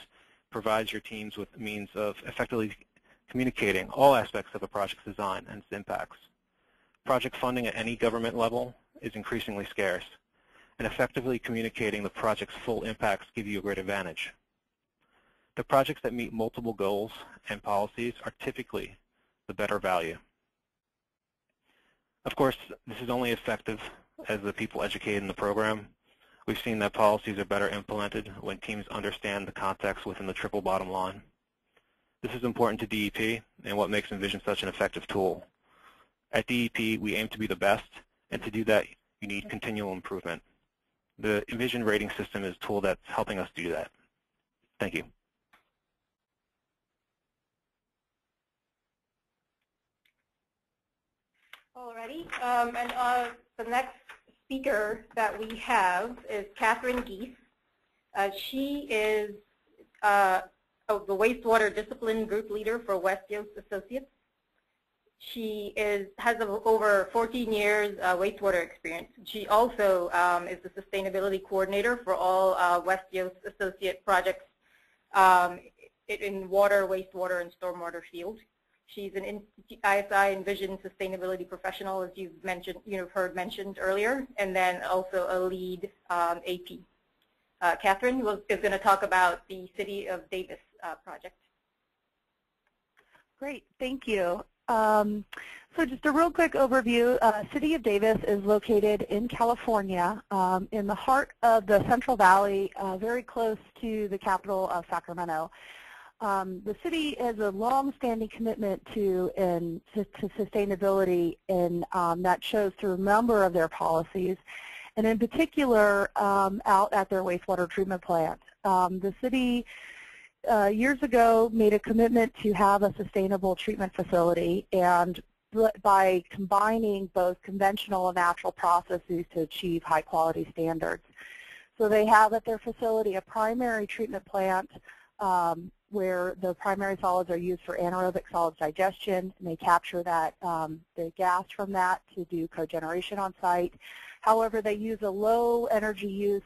provides your teams with means of effectively communicating all aspects of a project's design and its impacts. Project funding at any government level is increasingly scarce, and effectively communicating the project's full impacts give you a great advantage. The projects that meet multiple goals and policies are typically the better value. Of course, this is only effective as the people educated in the program. We've seen that policies are better implemented when teams understand the context within the triple bottom line. This is important to DEP and what makes Envision such an effective tool. At DEP, we aim to be the best, and to do that, you need continual improvement. The Envision rating system is a tool that's helping us do that. Thank you. Alrighty, the next speaker that we have is Catherine Geese. She is the wastewater discipline group leader for West Yost Associates. She has over 14 years wastewater experience. She also is the sustainability coordinator for all West Yost Associate projects in water, wastewater, and stormwater field. She's an ISI Envision sustainability professional, as you've heard mentioned earlier, and then also a lead AP. Catherine is going to talk about the City of Davis project. Great, thank you. So just a real quick overview. City of Davis is located in California, in the heart of the Central Valley, very close to the capital of Sacramento. The city has a long-standing commitment to sustainability, and that shows through a number of their policies, and in particular out at their wastewater treatment plant. The city years ago made a commitment to have a sustainable treatment facility, and by combining both conventional and natural processes to achieve high-quality standards. So they have at their facility a primary treatment plant where the primary solids are used for anaerobic solids digestion, and they capture that the gas from that to do cogeneration on site. However, they use a low energy use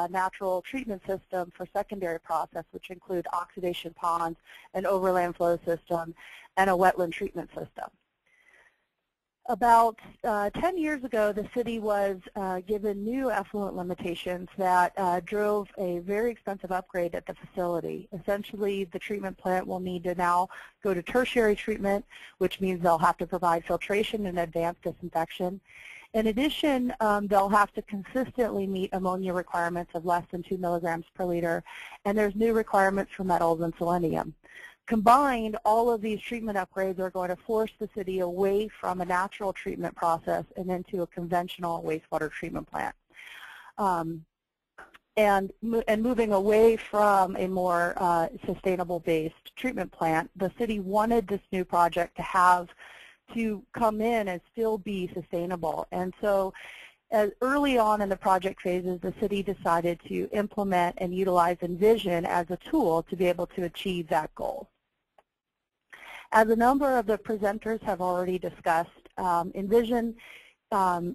natural treatment system for secondary process, which include oxidation ponds, an overland flow system, and a wetland treatment system. About 10 years ago, the city was given new effluent limitations that drove a very expensive upgrade at the facility. Essentially, the treatment plant will need to now go to tertiary treatment, which means they'll have to provide filtration and advanced disinfection. In addition, they'll have to consistently meet ammonia requirements of less than 2 milligrams per liter, and there's new requirements for metals and selenium. Combined, all of these treatment upgrades are going to force the city away from a natural treatment process and into a conventional wastewater treatment plant. And moving away from a more sustainable-based treatment plant, the city wanted this new project to come in and still be sustainable. And so early on in the project phases, the city decided to implement and utilize Envision as a tool to be able to achieve that goal. As a number of the presenters have already discussed, Envision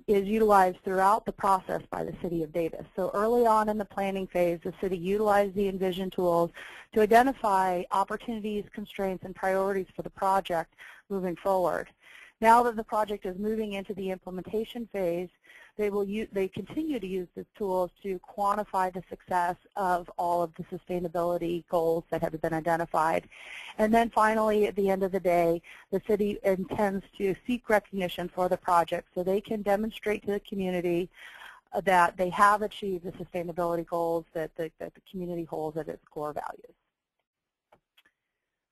is utilized throughout the process by the City of Davis. So early on in the planning phase, the city utilized the Envision tools to identify opportunities, constraints, and priorities for the project moving forward. Now that the project is moving into the implementation phase, they continue to use the tools to quantify the success of all of the sustainability goals that have been identified. And then finally, at the end of the day, the city intends to seek recognition for the project so they can demonstrate to the community that they have achieved the sustainability goals that the community holds at its core values.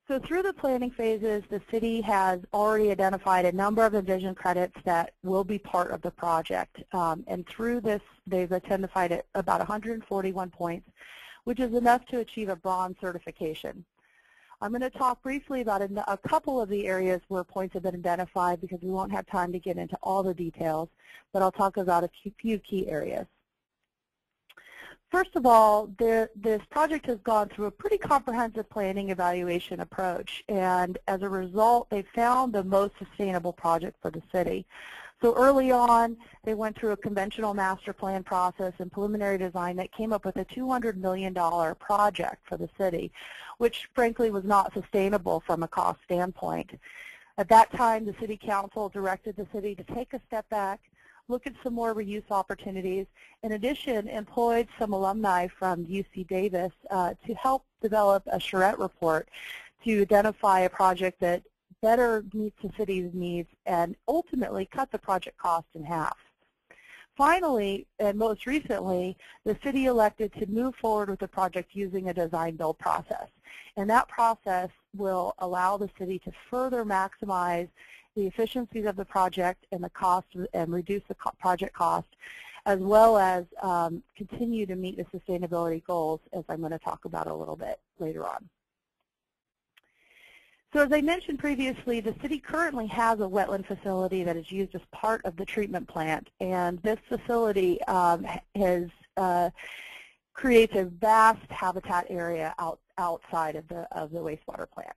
So through the planning phases, the city has already identified a number of Envision credits that will be part of the project. And through this, they've identified about 141 points, which is enough to achieve a bronze certification. I'm going to talk briefly about a couple of the areas where points have been identified because we won't have time to get into all the details, but I'll talk about a few key areas. First of all, this project has gone through a pretty comprehensive planning evaluation approach, and as a result, they found the most sustainable project for the city. So early on, they went through a conventional master plan process and preliminary design that came up with a $200 million project for the city, which frankly was not sustainable from a cost standpoint. At that time, the City Council directed the city to take a step back, look at some more reuse opportunities. In addition, employed some alumni from UC Davis to help develop a charrette report to identify a project that better meets the city's needs and ultimately cut the project cost in half. Finally, and most recently, the city elected to move forward with the project using a design-build process. And that process will allow the city to further maximize the efficiencies of the project and the cost and reduce the project cost, as well as continue to meet the sustainability goals, as I'm going to talk about a little bit later on. So as I mentioned previously, the city currently has a wetland facility that is used as part of the treatment plant, and this facility creates a vast habitat area outside of the wastewater plant.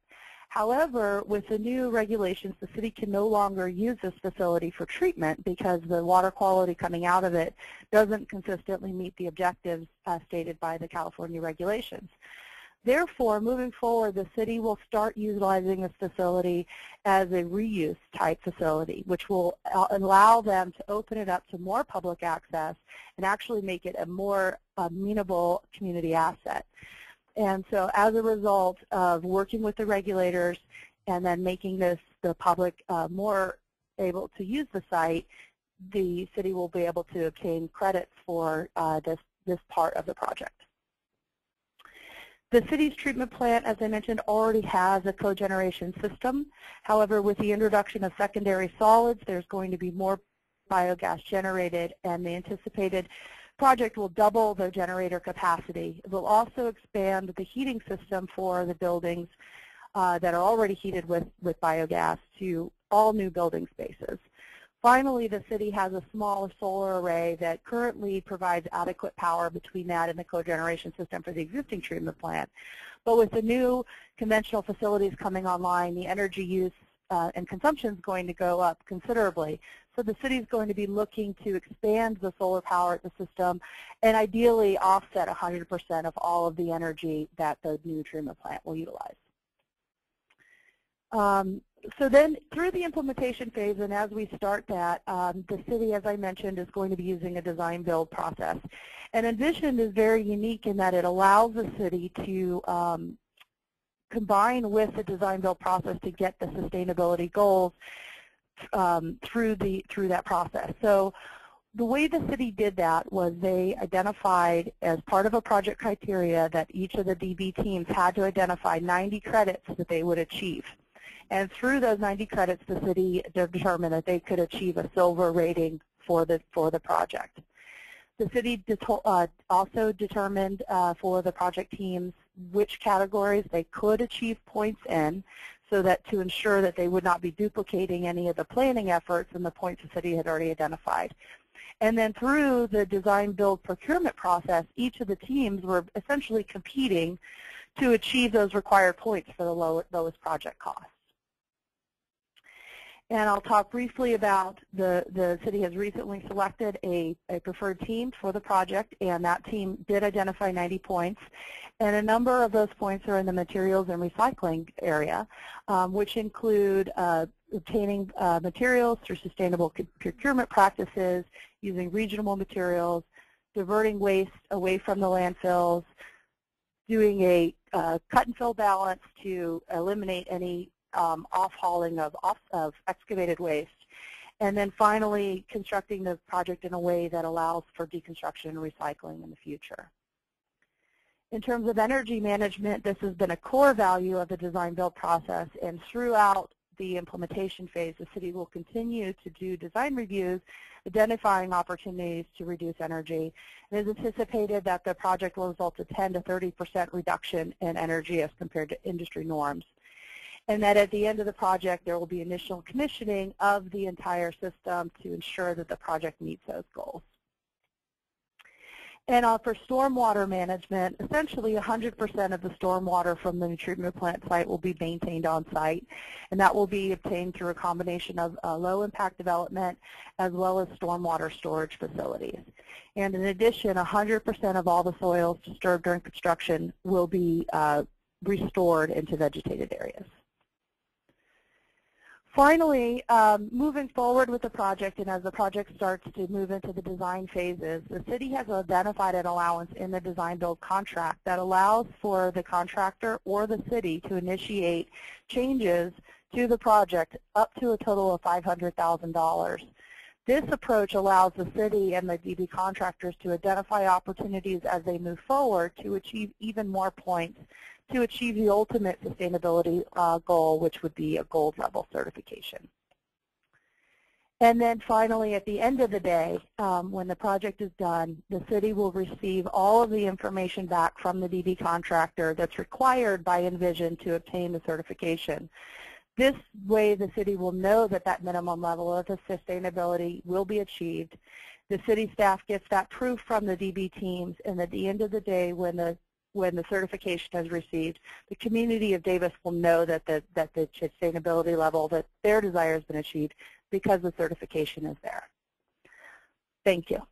However, with the new regulations, the city can no longer use this facility for treatment because the water quality coming out of it doesn't consistently meet the objectives stated by the California regulations. Therefore, moving forward, the city will start utilizing this facility as a reuse type facility, which will allow them to open it up to more public access and actually make it a more amenable community asset. And so as a result of working with the regulators and then making this the public more able to use the site, the city will be able to obtain credits for this part of the project. The city's treatment plant, as I mentioned, already has a cogeneration system. However, with the introduction of secondary solids, there's going to be more biogas generated, and the anticipated project will double the generator capacity. It will also expand the heating system for the buildings that are already heated with biogas to all new building spaces. Finally, the city has a small solar array that currently provides adequate power between that and the cogeneration system for the existing treatment plant. But with the new conventional facilities coming online, the energy use and consumption is going to go up considerably. So the city is going to be looking to expand the solar power at the system and ideally offset 100% of all of the energy that the new treatment plant will utilize. So then through the implementation phase, and as we start that, the city, as I mentioned, is going to be using a design-build process. And Envision is very unique in that it allows the city to combine with the design-build process to get the sustainability goals through that process. So the way the city did that was they identified, as part of a project criteria, that each of the DB teams had to identify 90 credits that they would achieve. And through those 90 credits, the city determined that they could achieve a silver rating for the project. The city also determined for the project teams which categories they could achieve points in, so that to ensure that they would not be duplicating any of the planning efforts and the points the city had already identified. And then through the design-build procurement process, each of the teams were essentially competing to achieve those required points for the lowest project cost. And I'll talk briefly about the city has recently selected a preferred team for the project, and that team did identify 90 points. And a number of those points are in the materials and recycling area, which include obtaining materials through sustainable procurement practices, using regional materials, diverting waste away from the landfills, doing a cut and fill balance to eliminate any off-hauling of excavated waste, and then finally constructing the project in a way that allows for deconstruction and recycling in the future. In terms of energy management, this has been a core value of the design-build process, and throughout the implementation phase, the city will continue to do design reviews, identifying opportunities to reduce energy. It is anticipated that the project will result in 10 to 30% reduction in energy as compared to industry norms, and that at the end of the project there will be initial commissioning of the entire system to ensure that the project meets those goals. And for stormwater management, essentially 100% of the stormwater from the treatment plant site will be maintained on site, and that will be obtained through a combination of low-impact development as well as stormwater storage facilities. And in addition, 100% of all the soils disturbed during construction will be restored into vegetated areas. Finally, moving forward with the project, and as the project starts to move into the design phases, the city has identified an allowance in the design-build contract that allows for the contractor or the city to initiate changes to the project up to a total of $500,000. This approach allows the city and the DB contractors to identify opportunities as they move forward to achieve even more points to achieve the ultimate sustainability goal, which would be a gold level certification. And then finally, at the end of the day, when the project is done, the city will receive all of the information back from the DB contractor that's required by Envision to obtain the certification. This way, the city will know that that minimum level of sustainability will be achieved. The city staff gets that proof from the DB teams, and at the end of the day, when the certification is received, the community of Davis will know that the sustainability level, that their desire has been achieved because the certification is there. Thank you.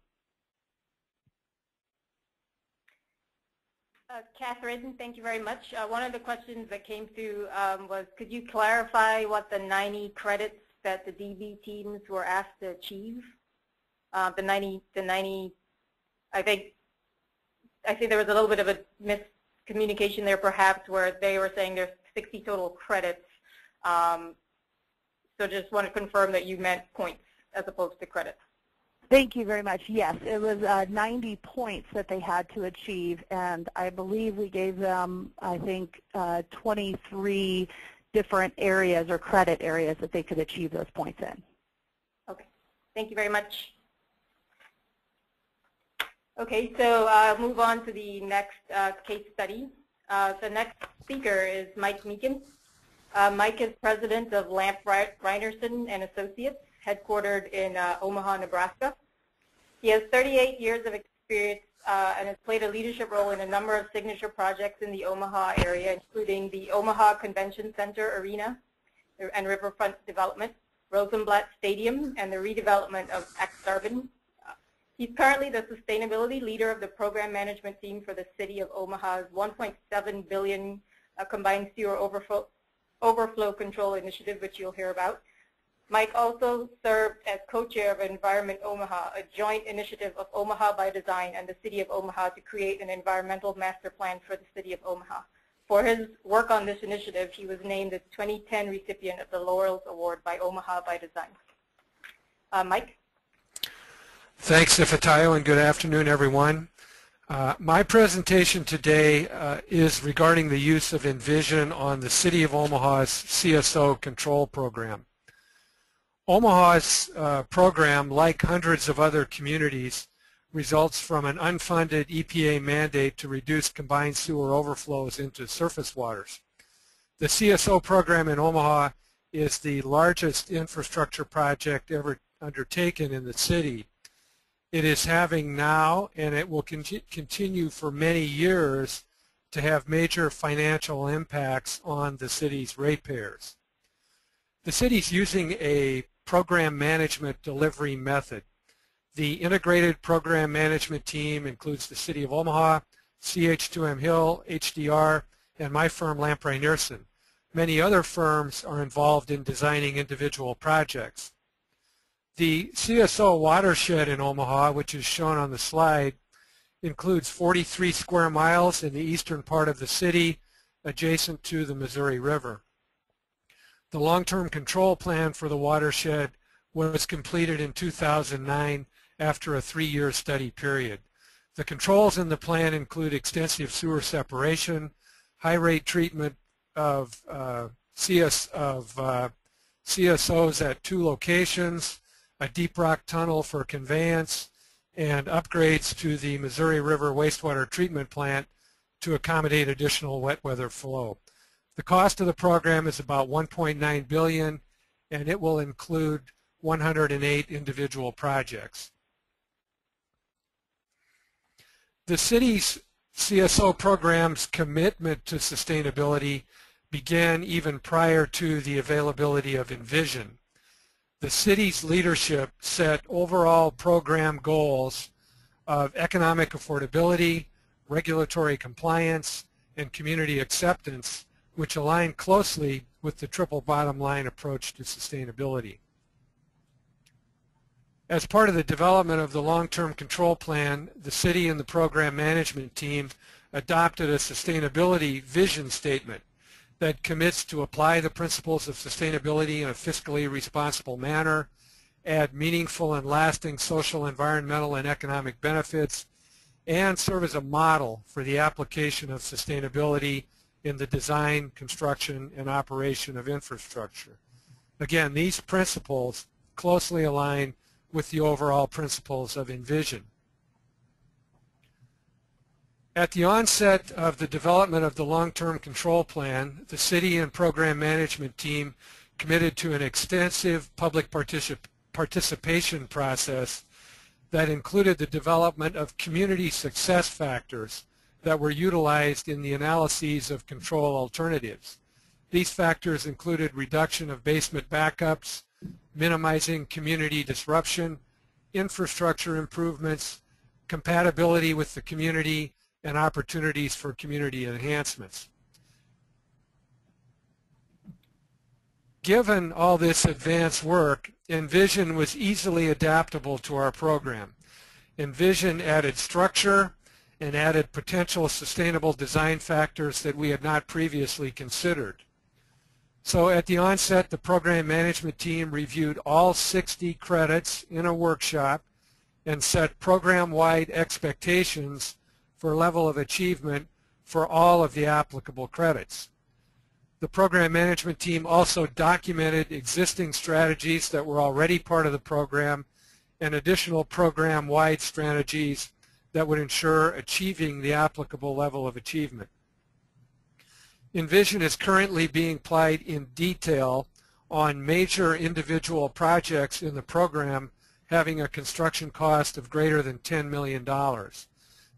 Catherine, thank you very much. One of the questions that came through was, could you clarify what the 90 credits that the DB teams were asked to achieve? The 90, I think there was a little bit of a miscommunication there perhaps, where they were saying there's 60 total credits. So just want to confirm that you meant points as opposed to credits. Thank you very much. Yes, it was 90 points that they had to achieve, and I believe we gave them, I think, 23 different areas or credit areas that they could achieve those points in. Okay, thank you very much. Okay, so I'll move on to the next case study. The next speaker is Mike Meekin. Mike is president of Lamp Reinerson and Associates, headquartered in Omaha, Nebraska. He has 38 years of experience and has played a leadership role in a number of signature projects in the Omaha area, including the Omaha Convention Center Arena and Riverfront Development, Rosenblatt Stadium, and the redevelopment of Exarban. He's currently the sustainability leader of the program management team for the City of Omaha's $1.7 billion combined sewer overflow control initiative, which you'll hear about. Mike also served as co-chair of Environment Omaha, a joint initiative of Omaha by Design and the City of Omaha to create an environmental master plan for the City of Omaha. For his work on this initiative, he was named the 2010 recipient of the Laurels Award by Omaha by Design. Mike? Thanks, Ifatayo, and good afternoon, everyone. My presentation today is regarding the use of Envision on the City of Omaha's CSO control program. Omaha's program, like hundreds of other communities, results from an unfunded EPA mandate to reduce combined sewer overflows into surface waters. The CSO program in Omaha is the largest infrastructure project ever undertaken in the city. It is having now, and it will continue for many years, to have major financial impacts on the city's ratepayers. The city's using a program management delivery method. The integrated program management team includes the City of Omaha, CH2M Hill, HDR, and my firm, Lamp Reinerson. Many other firms are involved in designing individual projects. The CSO watershed in Omaha, which is shown on the slide, includes 43 square miles in the eastern part of the city, adjacent to the Missouri River. The long-term control plan for the watershed was completed in 2009 after a 3-year study period. The controls in the plan include extensive sewer separation, high-rate treatment of CSOs at 2 locations, a deep rock tunnel for conveyance, and upgrades to the Missouri River wastewater treatment plant to accommodate additional wet weather flow. The cost of the program is about $1.9 billion, and it will include 108 individual projects. The city's CSO program's commitment to sustainability began even prior to the availability of Envision. The city's leadership set overall program goals of economic affordability, regulatory compliance, and community acceptance, which align closely with the triple bottom line approach to sustainability. As part of the development of the long-term control plan, the city and the program management team adopted a sustainability vision statement that commits to apply the principles of sustainability in a fiscally responsible manner, add meaningful and lasting social, environmental, and economic benefits, and serve as a model for the application of sustainability in the design, construction, and operation of infrastructure. Again, these principles closely align with the overall principles of Envision. At the onset of the development of the long-term control plan, the city and program management team committed to an extensive public participation process that included the development of community success factors that were utilized in the analyses of control alternatives. These factors included reduction of basement backups, minimizing community disruption, infrastructure improvements, compatibility with the community, and opportunities for community enhancements. Given all this advanced work, Envision was easily adaptable to our program. Envision added structure and added potential sustainable design factors that we had not previously considered. So at the onset, the program management team reviewed all 60 credits in a workshop and set program-wide expectations for level of achievement for all of the applicable credits. The program management team also documented existing strategies that were already part of the program and additional program-wide strategies that would ensure achieving the applicable level of achievement. Envision is currently being applied in detail on major individual projects in the program having a construction cost of greater than $10 million.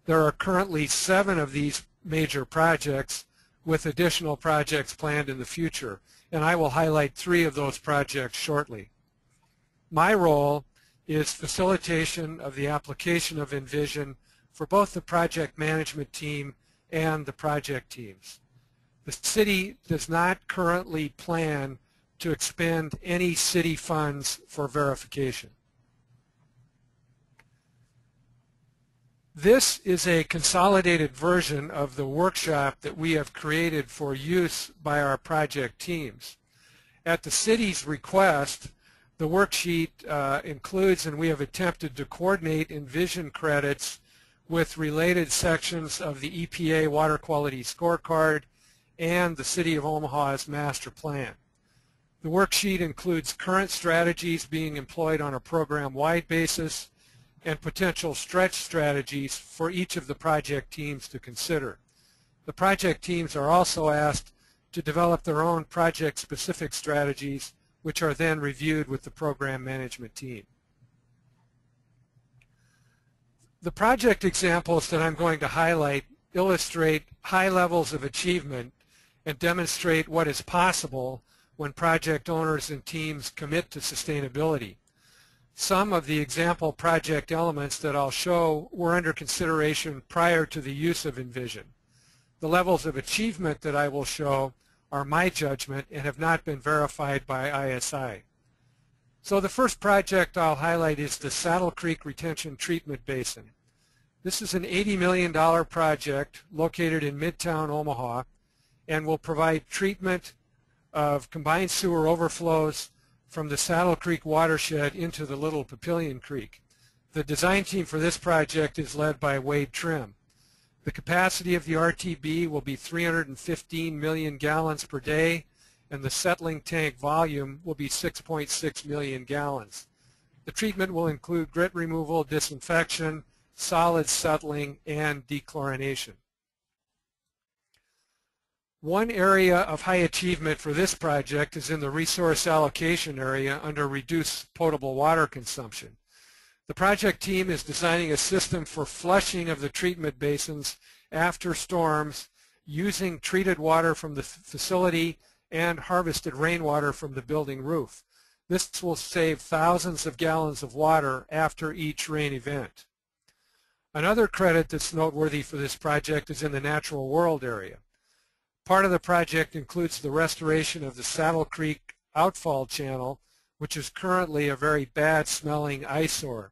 There are currently 7 of these major projects with additional projects planned in the future, and I will highlight 3 of those projects shortly. My role is facilitation of the application of Envision for both the project management team and the project teams. The city does not currently plan to expend any city funds for verification. This is a consolidated version of the workshop that we have created for use by our project teams. At the city's request, the worksheet includes, and we have attempted to coordinate Envision credits with related sections of the EPA Water Quality Scorecard and the City of Omaha's master plan. The worksheet includes current strategies being employed on a program-wide basis and potential stretch strategies for each of the project teams to consider. The project teams are also asked to develop their own project-specific strategies, which are then reviewed with the program management team. The project examples that I'm going to highlight illustrate high levels of achievement and demonstrate what is possible when project owners and teams commit to sustainability. Some of the example project elements that I'll show were under consideration prior to the use of Envision. The levels of achievement that I will show are my judgment and have not been verified by ISI. So the first project I'll highlight is the Saddle Creek Retention Treatment Basin. This is an $80 million project located in Midtown Omaha and will provide treatment of combined sewer overflows from the Saddle Creek watershed into the Little Papillion Creek. The design team for this project is led by Wade Trim. The capacity of the RTB will be 315 million gallons per day, and the settling tank volume will be 6.6 million gallons. The treatment will include grit removal, disinfection, solid settling, and dechlorination. One area of high achievement for this project is in the resource allocation area under reduced potable water consumption. The project team is designing a system for flushing of the treatment basins after storms using treated water from the facility and harvested rainwater from the building roof. This will save thousands of gallons of water after each rain event. Another credit that's noteworthy for this project is in the natural world area. Part of the project includes the restoration of the Saddle Creek outfall channel, which is currently a very bad-smelling eyesore.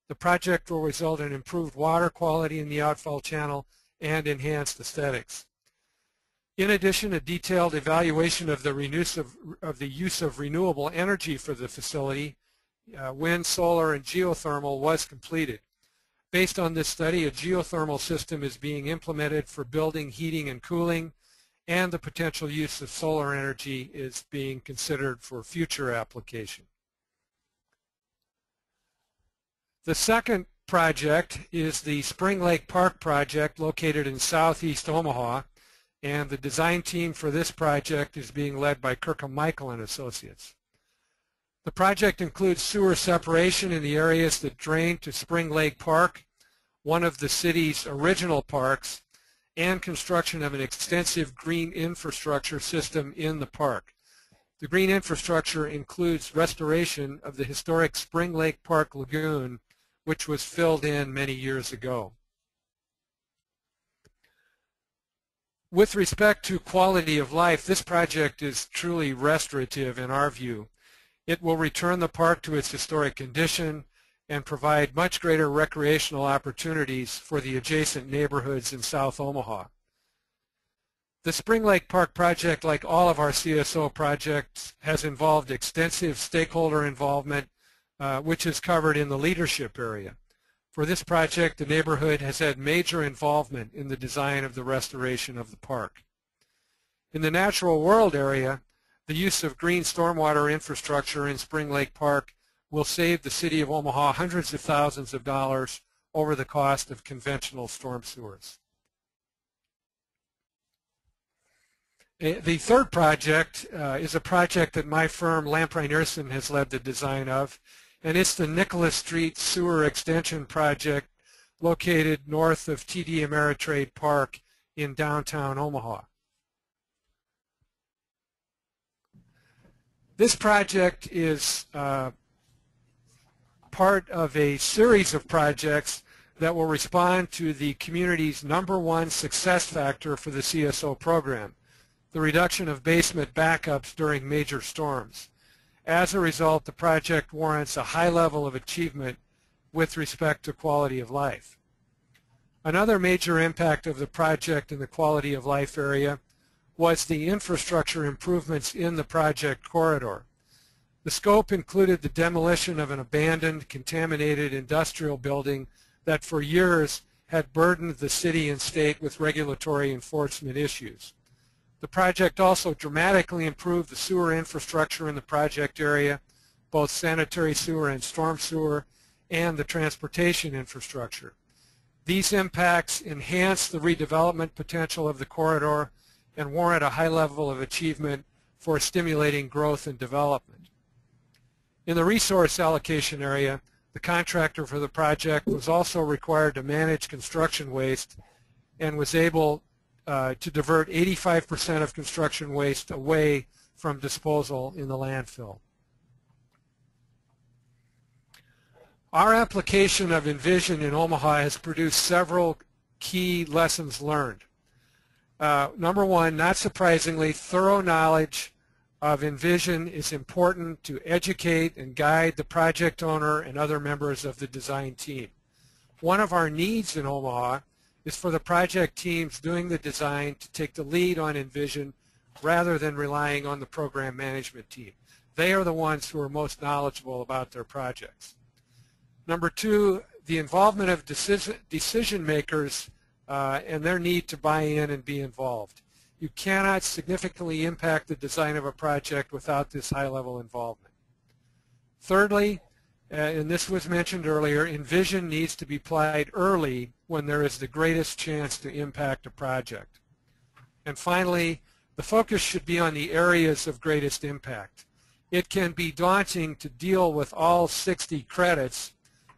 The project will result in improved water quality in the outfall channel and enhanced aesthetics. In addition, a detailed evaluation of the use of renewable energy for the facility, wind, solar, and geothermal, was completed. Based on this study, a geothermal system is being implemented for building heating and cooling, and the potential use of solar energy is being considered for future application. The second project is the Spring Lake Park project located in southeast Omaha, and the design team for this project is being led by Kirkham Michael and Associates. The project includes sewer separation in the areas that drain to Spring Lake Park, one of the city's original parks, and construction of an extensive green infrastructure system in the park. The green infrastructure includes restoration of the historic Spring Lake Park Lagoon, which was filled in many years ago. With respect to quality of life, this project is truly restorative in our view. It will return the park to its historic condition and provide much greater recreational opportunities for the adjacent neighborhoods in South Omaha. The Spring Lake Park project, like all of our CSO projects, has involved extensive stakeholder involvement, which is covered in the leadership area. For this project, the neighborhood has had major involvement in the design of the restoration of the park. In the natural world area, the use of green stormwater infrastructure in Spring Lake Park will save the city of Omaha hundreds of thousands of dollars over the cost of conventional storm sewers. The third project is a project that my firm, Lamprey Nursen, has led the design of, and it's the Nicholas Street Sewer Extension Project located north of TD Ameritrade Park in downtown Omaha. This project is part of a series of projects that will respond to the community's #1 success factor for the CSO program, the reduction of basement backups during major storms. As a result, the project warrants a high level of achievement with respect to quality of life. Another major impact of the project in the quality of life area was the infrastructure improvements in the project corridor. The scope included the demolition of an abandoned, contaminated industrial building that for years had burdened the city and state with regulatory enforcement issues. The project also dramatically improved the sewer infrastructure in the project area, both sanitary sewer and storm sewer, and the transportation infrastructure. These impacts enhance the redevelopment potential of the corridor and warrant a high level of achievement for stimulating growth and development. In the resource allocation area, the contractor for the project was also required to manage construction waste and was able to divert 85% of construction waste away from disposal in the landfill. Our application of Envision in Omaha has produced several key lessons learned. #1, not surprisingly, thorough knowledge of Envision is important to educate and guide the project owner and other members of the design team. One of our needs in Omaha is for the project teams doing the design to take the lead on Envision rather than relying on the program management team. They are the ones who are most knowledgeable about their projects. #2, the involvement of decision makers and their need to buy in and be involved. You cannot significantly impact the design of a project without this high-level involvement. Thirdly, and this was mentioned earlier, Envision needs to be applied early when there is the greatest chance to impact a project. And finally, the focus should be on the areas of greatest impact. It can be daunting to deal with all 60 credits,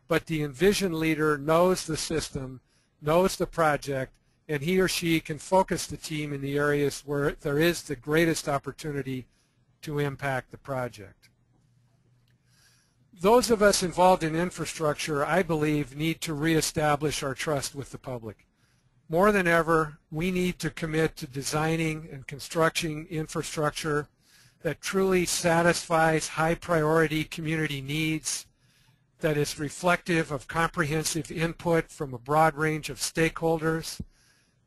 but the Envision leader knows the system, knows the project, and he or she can focus the team in the areas where there is the greatest opportunity to impact the project. Those of us involved in infrastructure, I believe, need to reestablish our trust with the public. More than ever, we need to commit to designing and constructing infrastructure that truly satisfies high-priority community needs, that is reflective of comprehensive input from a broad range of stakeholders,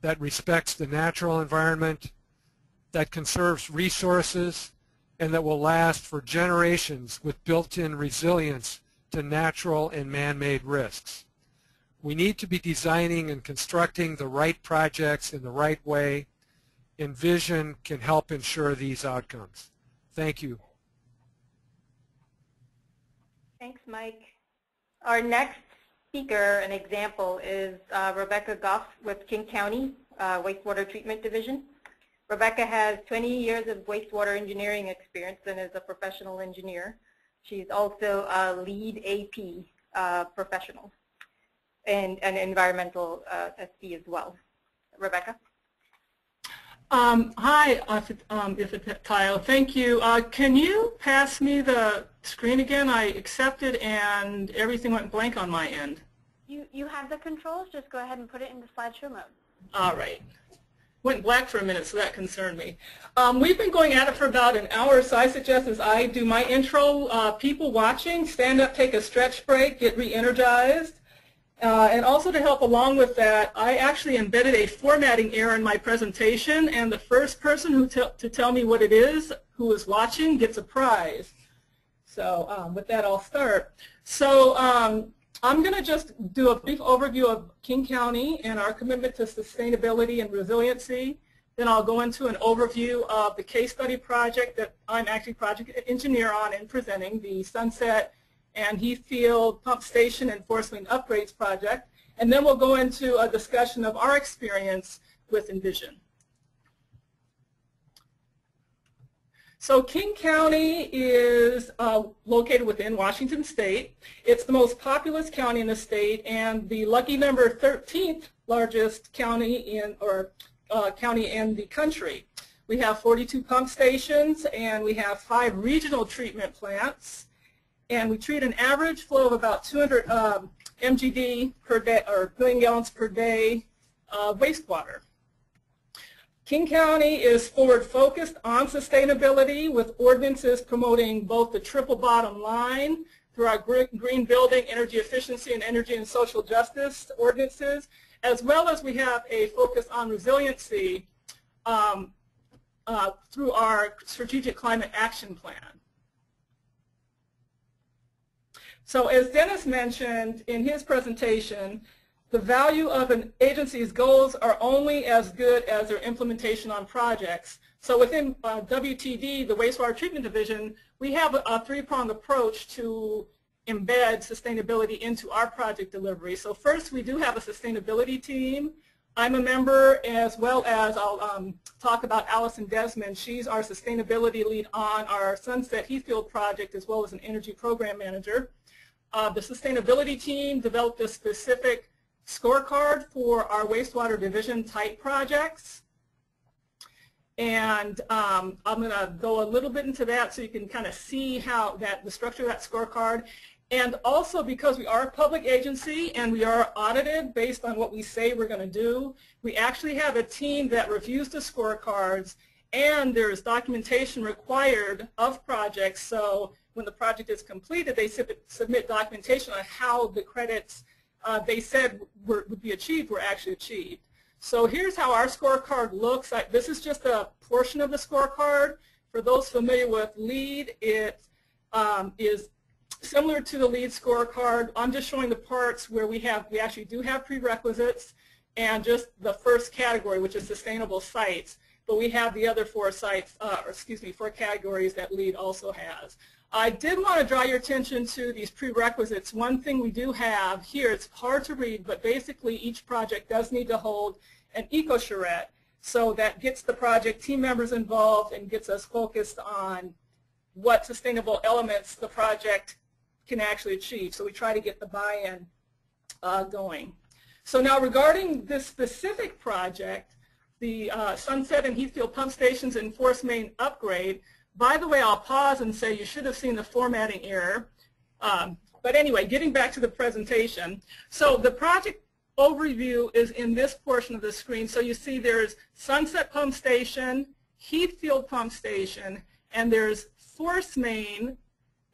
that respects the natural environment, that conserves resources, and that will last for generations with built-in resilience to natural and man-made risks. We need to be designing and constructing the right projects in the right way. Envision can help ensure these outcomes. Thank you. Thanks, Mike. Our next speaker, an example, is Rebecca Goff with King County Wastewater Treatment Division. Rebecca has 20 years of wastewater engineering experience and is a professional engineer. She's also a lead AP professional and an environmental SC as well. Rebecca? Hi, Ifatayo. Thank you. Can you pass me the screen again? I accepted and everything went blank on my end. You have the controls. Just go ahead and put it into slideshow mode. All right. Went black for a minute, so that concerned me. We've been going at it for about an hour, so I suggest as I do my intro, people watching, stand up, take a stretch break, get re-energized, And also to help along with that, I actually embedded a formatting error in my presentation, and the first person to tell me what it is who is watching gets a prize. So with that, I'll start. So I'm going to just do a brief overview of King County and our commitment to sustainability and resiliency. Then I'll go into an overview of the case study project that I'm actually project engineer on and presenting, the Sunset and Heathfield Pump Station Enforcement Upgrades Project. And then we'll go into a discussion of our experience with Envision. So King County is located within Washington State. It's the most populous county in the state and the lucky number 13th largest county in the country. We have 42 pump stations and we have 5 regional treatment plants. And we treat an average flow of about 200 MGD per day, or billion gallons per day wastewater. King County is forward-focused on sustainability with ordinances promoting both the triple bottom line through our green building, energy efficiency, and energy and social justice ordinances, as well as we have a focus on resiliency through our strategic climate action plan. So as Dennis mentioned in his presentation, the value of an agency's goals are only as good as their implementation on projects. So within WTD, the Wastewater Treatment Division, we have a 3-pronged approach to embed sustainability into our project delivery. So first, we do have a sustainability team. I'm a member, as well as I'll talk about Allison Desmond. She's our sustainability lead on our Sunset Heathfield project, as well as an energy program manager. The sustainability team developed a specific scorecard for our wastewater division type projects. And I'm going to go a little bit into that so you can kind of see how the structure of that scorecard. And also, because we are a public agency and we are audited based on what we say we're going to do, we actually have a team that reviews the scorecards, and there's documentation required of projects. So when the project is completed, they submit documentation on how the credits they said would be achieved were actually achieved. So here's how our scorecard looks. This is just a portion of the scorecard. For those familiar with LEED, it is similar to the LEED scorecard. I'm just showing the parts where we actually do have prerequisites and just the first category, which is sustainable sites. But we have the other 4 sites, 4 categories that LEED also has. I did want to draw your attention to these prerequisites. One thing we do have here, it's hard to read, but basically each project does need to hold an eco-charrette. So that gets the project team members involved and gets us focused on what sustainable elements the project can actually achieve. So we try to get the buy-in going. So now regarding this specific project, the Sunset and Heathfield Pump Stations and Force Main Upgrade, by the way, I'll pause and say you should have seen the formatting error. But anyway, getting back to the presentation. So the project overview is in this portion of the screen. So you see there's Sunset Pump Station, Heathfield Pump Station, and there's Force Main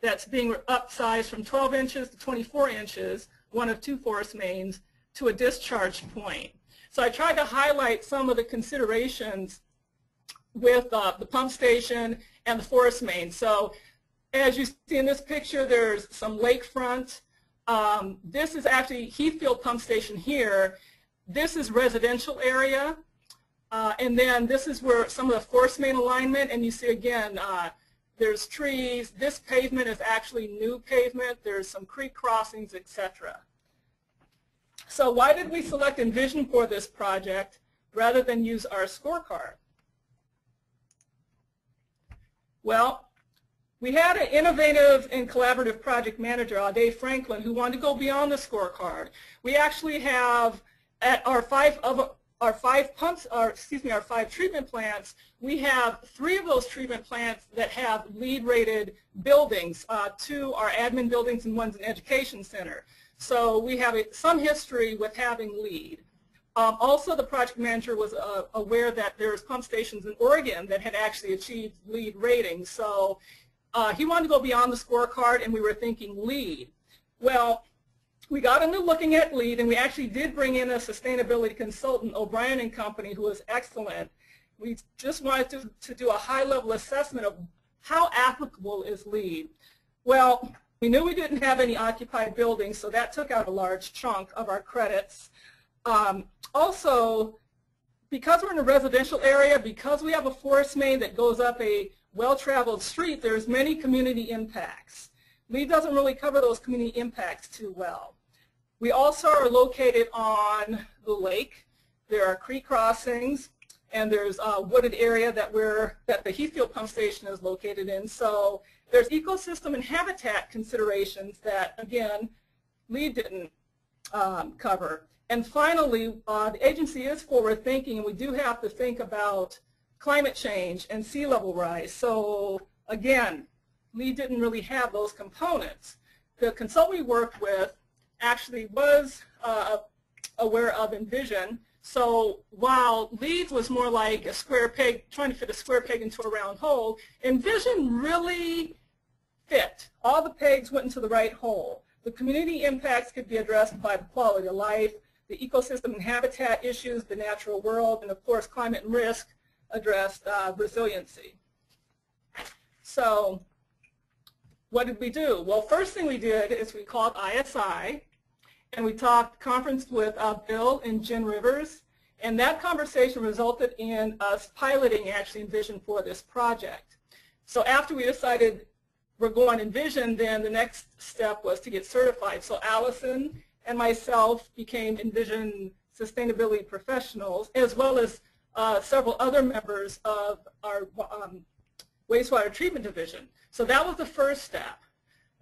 that's being upsized from 12 inches to 24 inches, one of 2 force mains, to a discharge point. So I tried to highlight some of the considerations with the pump station and the force main. So as you see in this picture, there's some lakefront. This is actually Heathfield Pump Station here. This is residential area. And then this is where some of the force main alignment, and you see again, there's trees. This pavement is actually new pavement. There's some creek crossings, etc. So why did we select Envision for this project rather than use our scorecard? Well, we had an innovative and collaborative project manager, Dave Franklin, who wanted to go beyond the scorecard. We actually have at our 5 treatment plants, we have 3 of those treatment plants that have LEED-rated buildings, 2 are admin buildings and one's an education center. So we have some history with having LEED. Also, the project manager was aware that there's pump stations in Oregon that had actually achieved LEED ratings. So he wanted to go beyond the scorecard, and we were thinking LEED. Well, we got into looking at LEED, and we actually did bring in a sustainability consultant, O'Brien and Company, who was excellent. We just wanted to do a high-level assessment of how applicable is LEED. Well, we knew we didn't have any occupied buildings, so that took out a large chunk of our credits. Also, because we're in a residential area, because we have a forest main that goes up a well-traveled street, there's many community impacts. LEED doesn't really cover those community impacts too well. We also are located on the lake. There are creek crossings, and there's a wooded area that the Heathfield pump station is located in. So there's ecosystem and habitat considerations that, again, LEED didn't cover. And finally, the agency is forward-thinking, and we do have to think about climate change and sea level rise. So again, LEED didn't really have those components. The consultant we worked with actually was aware of Envision. So while LEED was more like a square peg, trying to fit a square peg into a round hole, Envision really fit. All the pegs went into the right hole. The community impacts could be addressed by the quality of life, the ecosystem and habitat issues, the natural world, and of course climate and risk addressed resiliency. So what did we do? Well, first thing we did is we called ISI, and we conferenced with Bill and Jen Rivers, and that conversation resulted in us piloting actually Envision for this project. So after we decided we're going Envision, then the next step was to get certified. So Allison and myself became Envision sustainability professionals, as well as several other members of our wastewater treatment division. So that was the first step.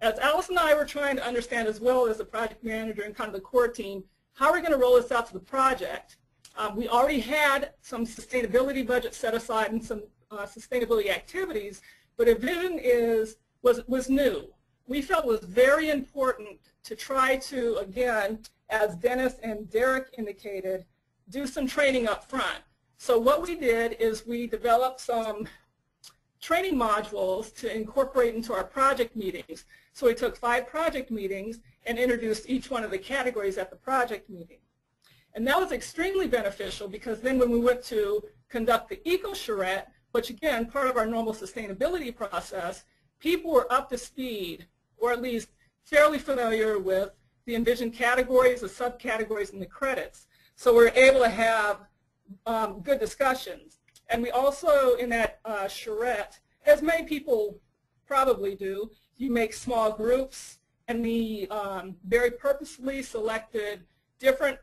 As Alice and I were trying to understand, as well as the project manager and kind of the core team, how are we going to roll this out to the project? We already had some sustainability budget set aside and some sustainability activities, but Envision was new. We felt it was very important to try to, again, as Dennis and Derek indicated, do some training up front. So what we did is we developed some training modules to incorporate into our project meetings. So we took 5 project meetings and introduced each one of the categories at the project meeting. And that was extremely beneficial because then when we went to conduct the eco-charrette, which again, part of our normal sustainability process, people were up to speed, or at least fairly familiar with the Envision categories, the subcategories, and the credits. So we're able to have good discussions. And we also, in that charrette, as many people probably do, you make small groups, and we very purposefully selected different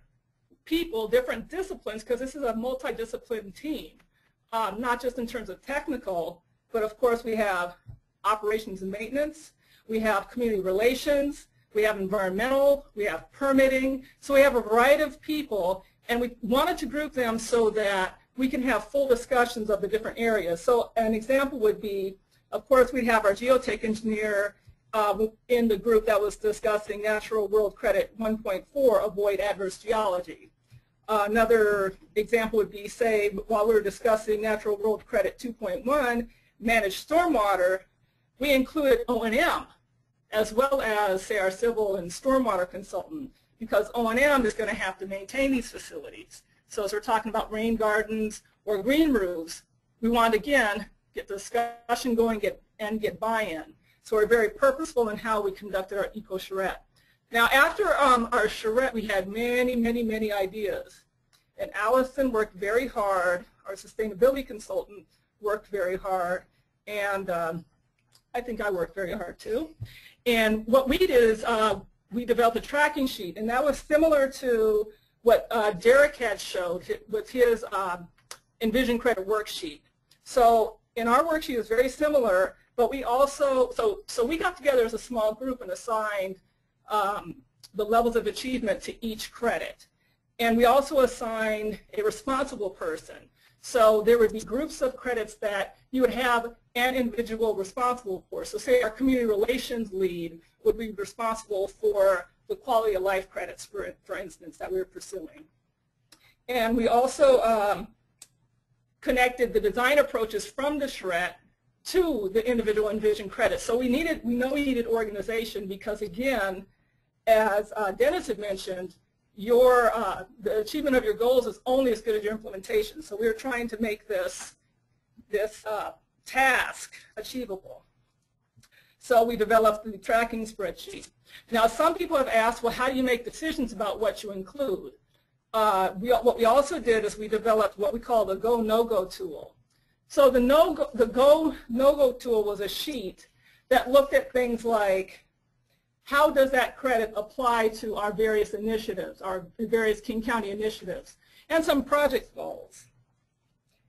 people, different disciplines, because this is a multidisciplinary team, not just in terms of technical, but of course we have operations and maintenance, we have community relations, we have environmental, we have permitting, so we have a variety of people, and we wanted to group them so that we can have full discussions of the different areas. So an example would be, of course, we'd have our geotech engineer in the group that was discussing Natural World Credit 1.4, Avoid Adverse Geology. Another example would be, say, while we were discussing Natural World Credit 2.1, Managed Stormwater, we included O&M as well as, say, our civil and stormwater consultant, because O&M is going to have to maintain these facilities. So as we're talking about rain gardens or green roofs, we want to, again, get the discussion going and get buy-in. So we're very purposeful in how we conducted our eco-charrette. Now after our charrette, we had many, many, many ideas. And Allison worked very hard, our sustainability consultant worked very hard, and I think I worked very hard too. And what we did is we developed a tracking sheet, and that was similar to what Derek had showed with his Envision credit worksheet. So in our worksheet, it was very similar, but we also, so we got together as a small group and assigned the levels of achievement to each credit. And we also assigned a responsible person. So there would be groups of credits that you would have an individual responsible for. So say our community relations lead would be responsible for the quality of life credits, for instance, that we were pursuing. And we also connected the design approaches from the charrette to the individual Envision credits. So we know we needed organization because, again, as Dennis had mentioned, the achievement of your goals is only as good as your implementation. So we're trying to make this task achievable. So we developed the tracking spreadsheet. Now, some people have asked, well, how do you make decisions about what you include? What we also did is we developed what we call the Go No-Go tool. So the Go No-Go tool was a sheet that looked at things like, how does that credit apply to our various initiatives, our various King County initiatives, and some project goals.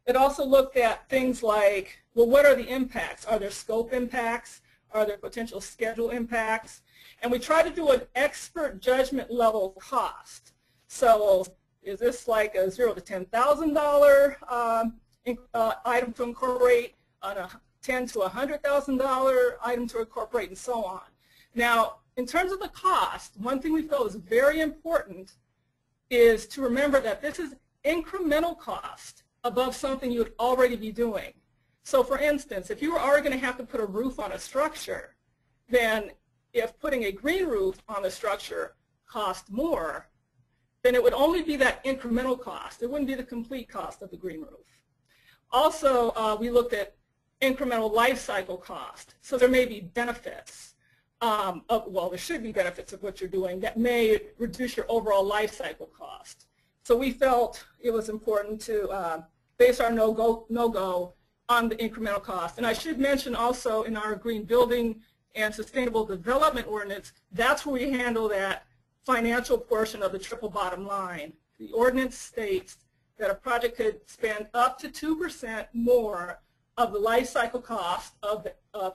It also looked at things like, well, what are the impacts? Are there scope impacts? Are there potential schedule impacts? And we try to do an expert judgment level cost. So is this like a $0 to $10,000 item to incorporate, on a $10,000 to $100,000 item to incorporate, and so on. Now, in terms of the cost, one thing we felt is very important is to remember that this is incremental cost above something you would already be doing. So for instance, if you were already going to have to put a roof on a structure, then if putting a green roof on the structure cost more, then it would only be that incremental cost. It wouldn't be the complete cost of the green roof. Also, we looked at incremental life cycle cost. So there may be benefits. Well, there should be benefits of what you're doing that may reduce your overall life cycle cost. So we felt it was important to base our no-go on the incremental cost. And I should mention also in our green building and sustainable development ordinance, that's where we handle that financial portion of the triple bottom line. The ordinance states that a project could spend up to 2% more of the life cycle cost of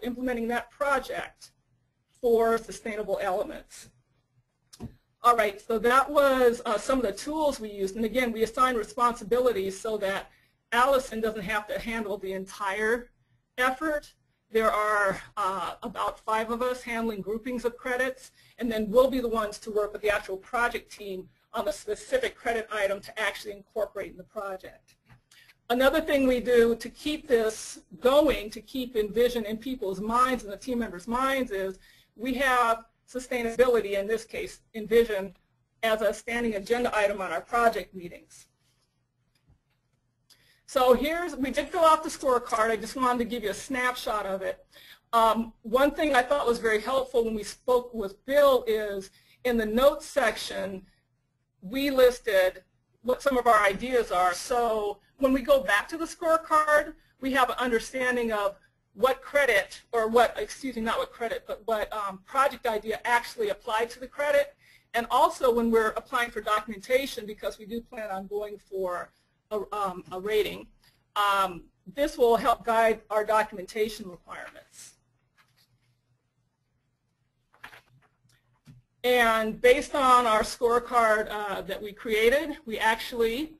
implementing that project for sustainable elements. All right, so that was some of the tools we used. And again, we assigned responsibilities so that Allison doesn't have to handle the entire effort. There are about 5 of us handling groupings of credits, and then we'll be the ones to work with the actual project team on the specific credit item to actually incorporate in the project. Another thing we do to keep this going, to keep Envision in people's minds and the team members' minds, is we have sustainability, in this case Envision, as a standing agenda item on our project meetings. So we did fill out the scorecard. I just wanted to give you a snapshot of it. One thing I thought was very helpful when we spoke with Bill is in the notes section, we listed what some of our ideas are. So when we go back to the scorecard, we have an understanding of what credit, or what, excuse me, not what credit, but what project idea actually applied to the credit. And also when we're applying for documentation, because we do plan on going for a rating, this will help guide our documentation requirements. And based on our scorecard that we created, we actually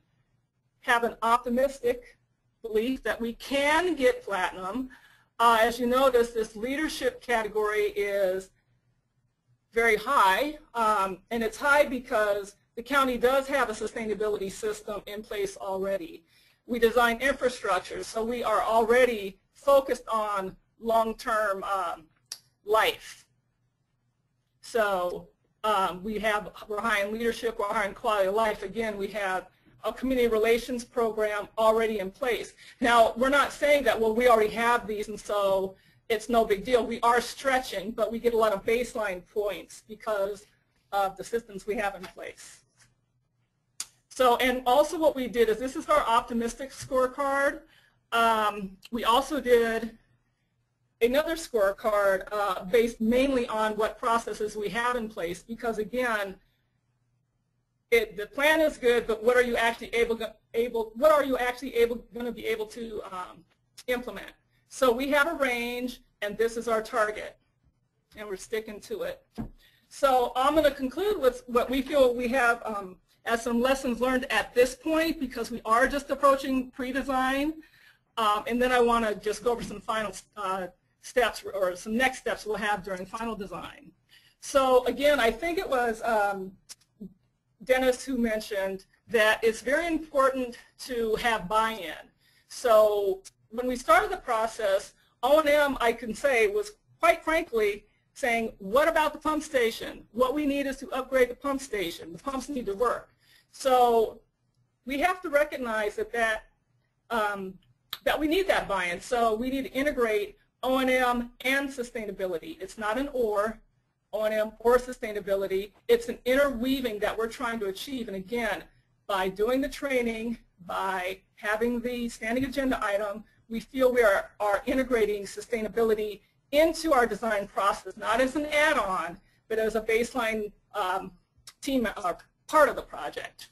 have an optimistic belief that we can get platinum. As you notice, this leadership category is very high, and it's high because the county does have a sustainability system in place already. We design infrastructure, so we are already focused on long-term life. So we're high in leadership, we're high in quality of life. Again, we have a community relations program already in place. Now, we're not saying that, well, we already have these and so it's no big deal. We are stretching, but we get a lot of baseline points because of the systems we have in place. So, and also what we did is, this is our optimistic scorecard. We also did another scorecard based mainly on what processes we have in place, because again, the plan is good, but what are you actually going to be able to implement? So we have a range, and this is our target, and we're sticking to it. So I'm going to conclude with what we feel we have as some lessons learned at this point, because we are just approaching pre-design, and then I want to just go over some final steps, or some next steps we'll have during final design. So again, I think it was Dennis who mentioned that it's very important to have buy-in. So when we started the process, O&M, I can say, was quite frankly saying, what about the pump station? What we need is to upgrade the pump station. The pumps need to work. So we have to recognize that we need that buy-in. So we need to integrate O&M and sustainability. It's not an or, O&M or sustainability. It's an interweaving that we're trying to achieve. And again, by doing the training, by having the standing agenda item, we feel we are integrating sustainability into our design process, not as an add-on, but as a baseline part of the project.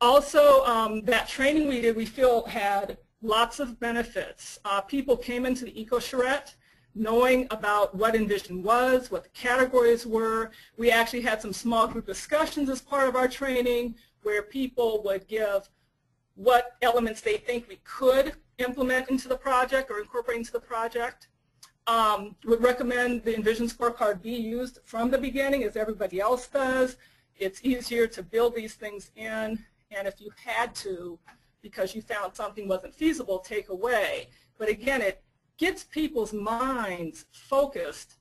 Also, that training we did, we feel had lots of benefits. People came into the eco-charrette knowing about what Envision was, what the categories were. We actually had some small group discussions as part of our training where people would give what elements they think we could implement into the project or incorporate into the project. Would recommend the Envision scorecard be used from the beginning as everybody else does. It's easier to build these things in, and if you had to, because you found something wasn't feasible, take away. But again, it gets people's minds focused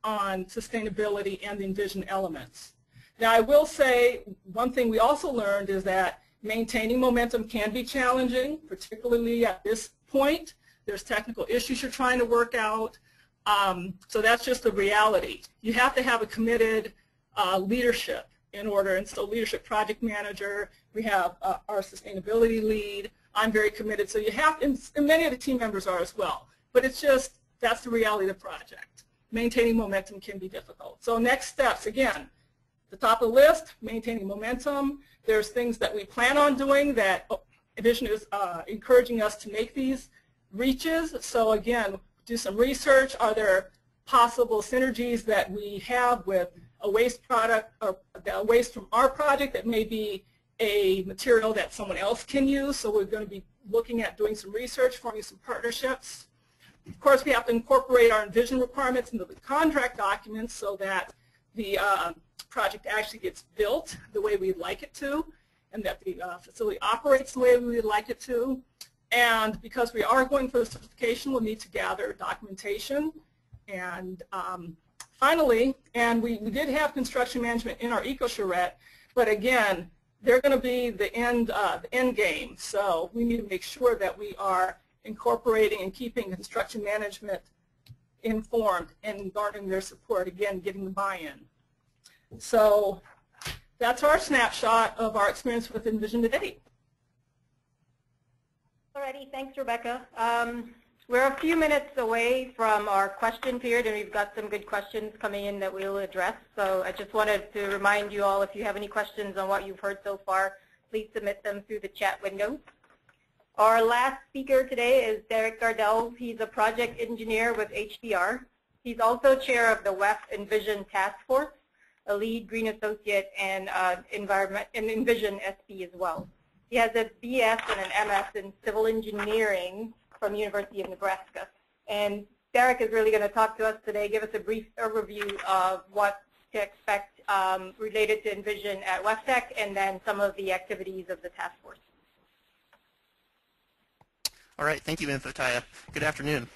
on sustainability and the Envision elements. Now I will say one thing we also learned is that maintaining momentum can be challenging, particularly at this point. There's technical issues you're trying to work out. So that's just the reality. You have to have a committed leadership in order, and so leadership project manager, we have our sustainability lead. I'm very committed, so you have, and many of the team members are as well. But it's just, that's the reality of the project. Maintaining momentum can be difficult. So next steps, again, the top of the list, maintaining momentum. There's things that we plan on doing that Envision is encouraging us to make these reaches. So again, do some research. Are there possible synergies that we have with a waste product or a waste from our project that may be a material that someone else can use? So we're going to be looking at doing some research, forming some partnerships. Of course, we have to incorporate our Envision requirements into the contract documents so that the project actually gets built the way we'd like it to, and that the facility operates the way we would like it to. And because we are going for the certification, we'll need to gather documentation. And finally, and we did have construction management in our eco-charrette, but again, they're going to be the end game. So we need to make sure that we are incorporating and keeping construction management informed and garnering their support, again, getting the buy-in. So that's our snapshot of our experience with Envision to date. Alrighty, thanks, Rebecca. We're a few minutes away from our question period, and we've got some good questions coming in that we'll address. So I just wanted to remind you all, if you have any questions on what you've heard so far, please submit them through the chat window. Our last speaker today is Derek Gardell. He's a project engineer with HDR. He's also chair of the WEF Envision Task Force, a lead green associate, and Envision SB as well. He has a BS and an MS in civil engineering from the University of Nebraska. And Derek is really going to talk to us today, give us a brief overview of what to expect related to Envision at WEFTEC, and then some of the activities of the task force. All right, thank you, Infotaya. Good afternoon.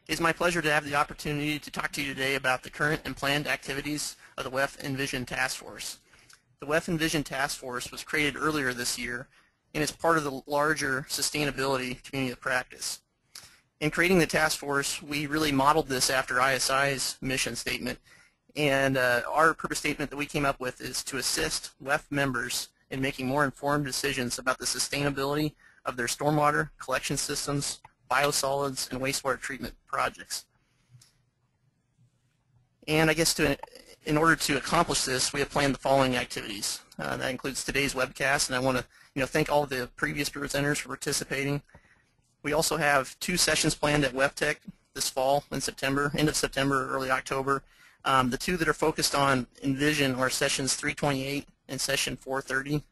It is my pleasure to have the opportunity to talk to you today about the current and planned activities of the WEF Envision Task Force. The WEF Envision Task Force was created earlier this year and is part of the larger sustainability community of practice. In creating the task force, we really modeled this after ISI's mission statement, and our purpose statement that we came up with is to assist WEF members in making more informed decisions about the sustainability of their stormwater collection systems, biosolids, and wastewater treatment projects. And I guess in order to accomplish this, we have planned the following activities. That includes today's webcast, and I want to thank all the previous presenters for participating. We also have 2 sessions planned at WEFTEC this fall in September, end of September, early October. The 2 that are focused on Envision are sessions 328 and session 430,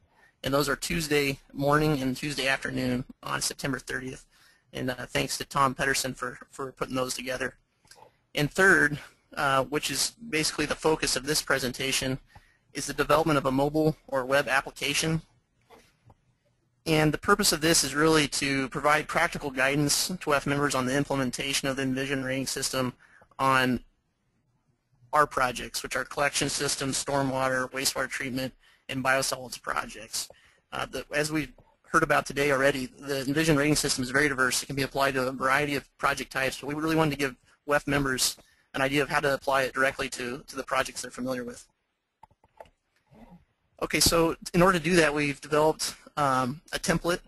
and those are Tuesday morning and Tuesday afternoon on September 30th. And thanks to Tom Pedersen for putting those together. And third, which is basically the focus of this presentation, is the development of a mobile or web application. And the purpose of this is really to provide practical guidance to WEF members on the implementation of the Envision rating system on our projects, which are collection systems, stormwater, wastewater treatment, and biosolids projects. As we heard about today already, the Envision rating system is very diverse. It can be applied to a variety of project types, but we really wanted to give WEF members an idea of how to apply it directly to the projects they're familiar with. Okay, so in order to do that, we've developed a template,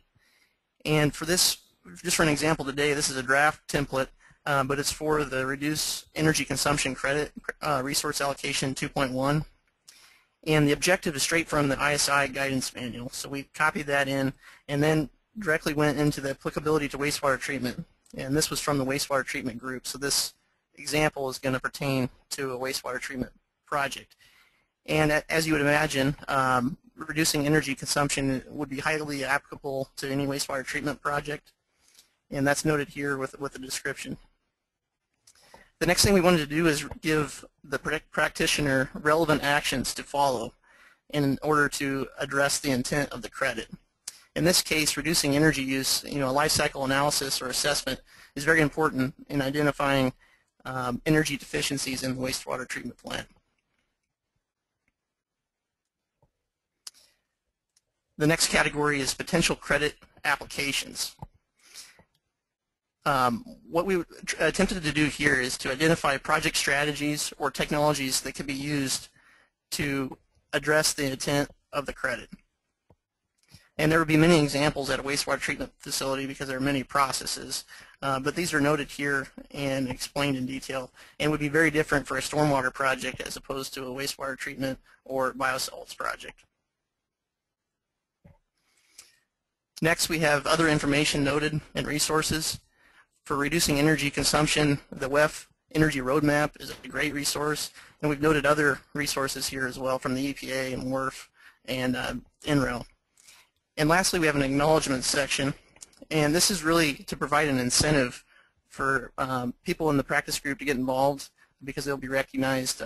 and for this, just for an example today, this is a draft template, but it's for the Reduce Energy Consumption Credit Resource Allocation 2.1. And the objective is straight from the ISI guidance manual. So we copied that in and then directly went into the applicability to wastewater treatment. And this was from the wastewater treatment group. So this example is going to pertain to a wastewater treatment project. And as you would imagine, reducing energy consumption would be highly applicable to any wastewater treatment project. And that's noted here with the description. The next thing we wanted to do is give the practitioner relevant actions to follow in order to address the intent of the credit. In this case, reducing energy use, a life cycle analysis or assessment is very important in identifying energy deficiencies in the wastewater treatment plant. The next category is potential credit applications. What we attempted to do here is to identify project strategies or technologies that could be used to address the intent of the credit. And there would be many examples at a wastewater treatment facility because there are many processes, but these are noted here and explained in detail and would be very different for a stormwater project as opposed to a wastewater treatment or biosolids project. Next, we have other information noted and resources. For reducing energy consumption, the WEF Energy Roadmap is a great resource, and we've noted other resources here as well from the EPA and WRF and NREL. And lastly, we have an acknowledgement section, and this is really to provide an incentive for people in the practice group to get involved because they'll be recognized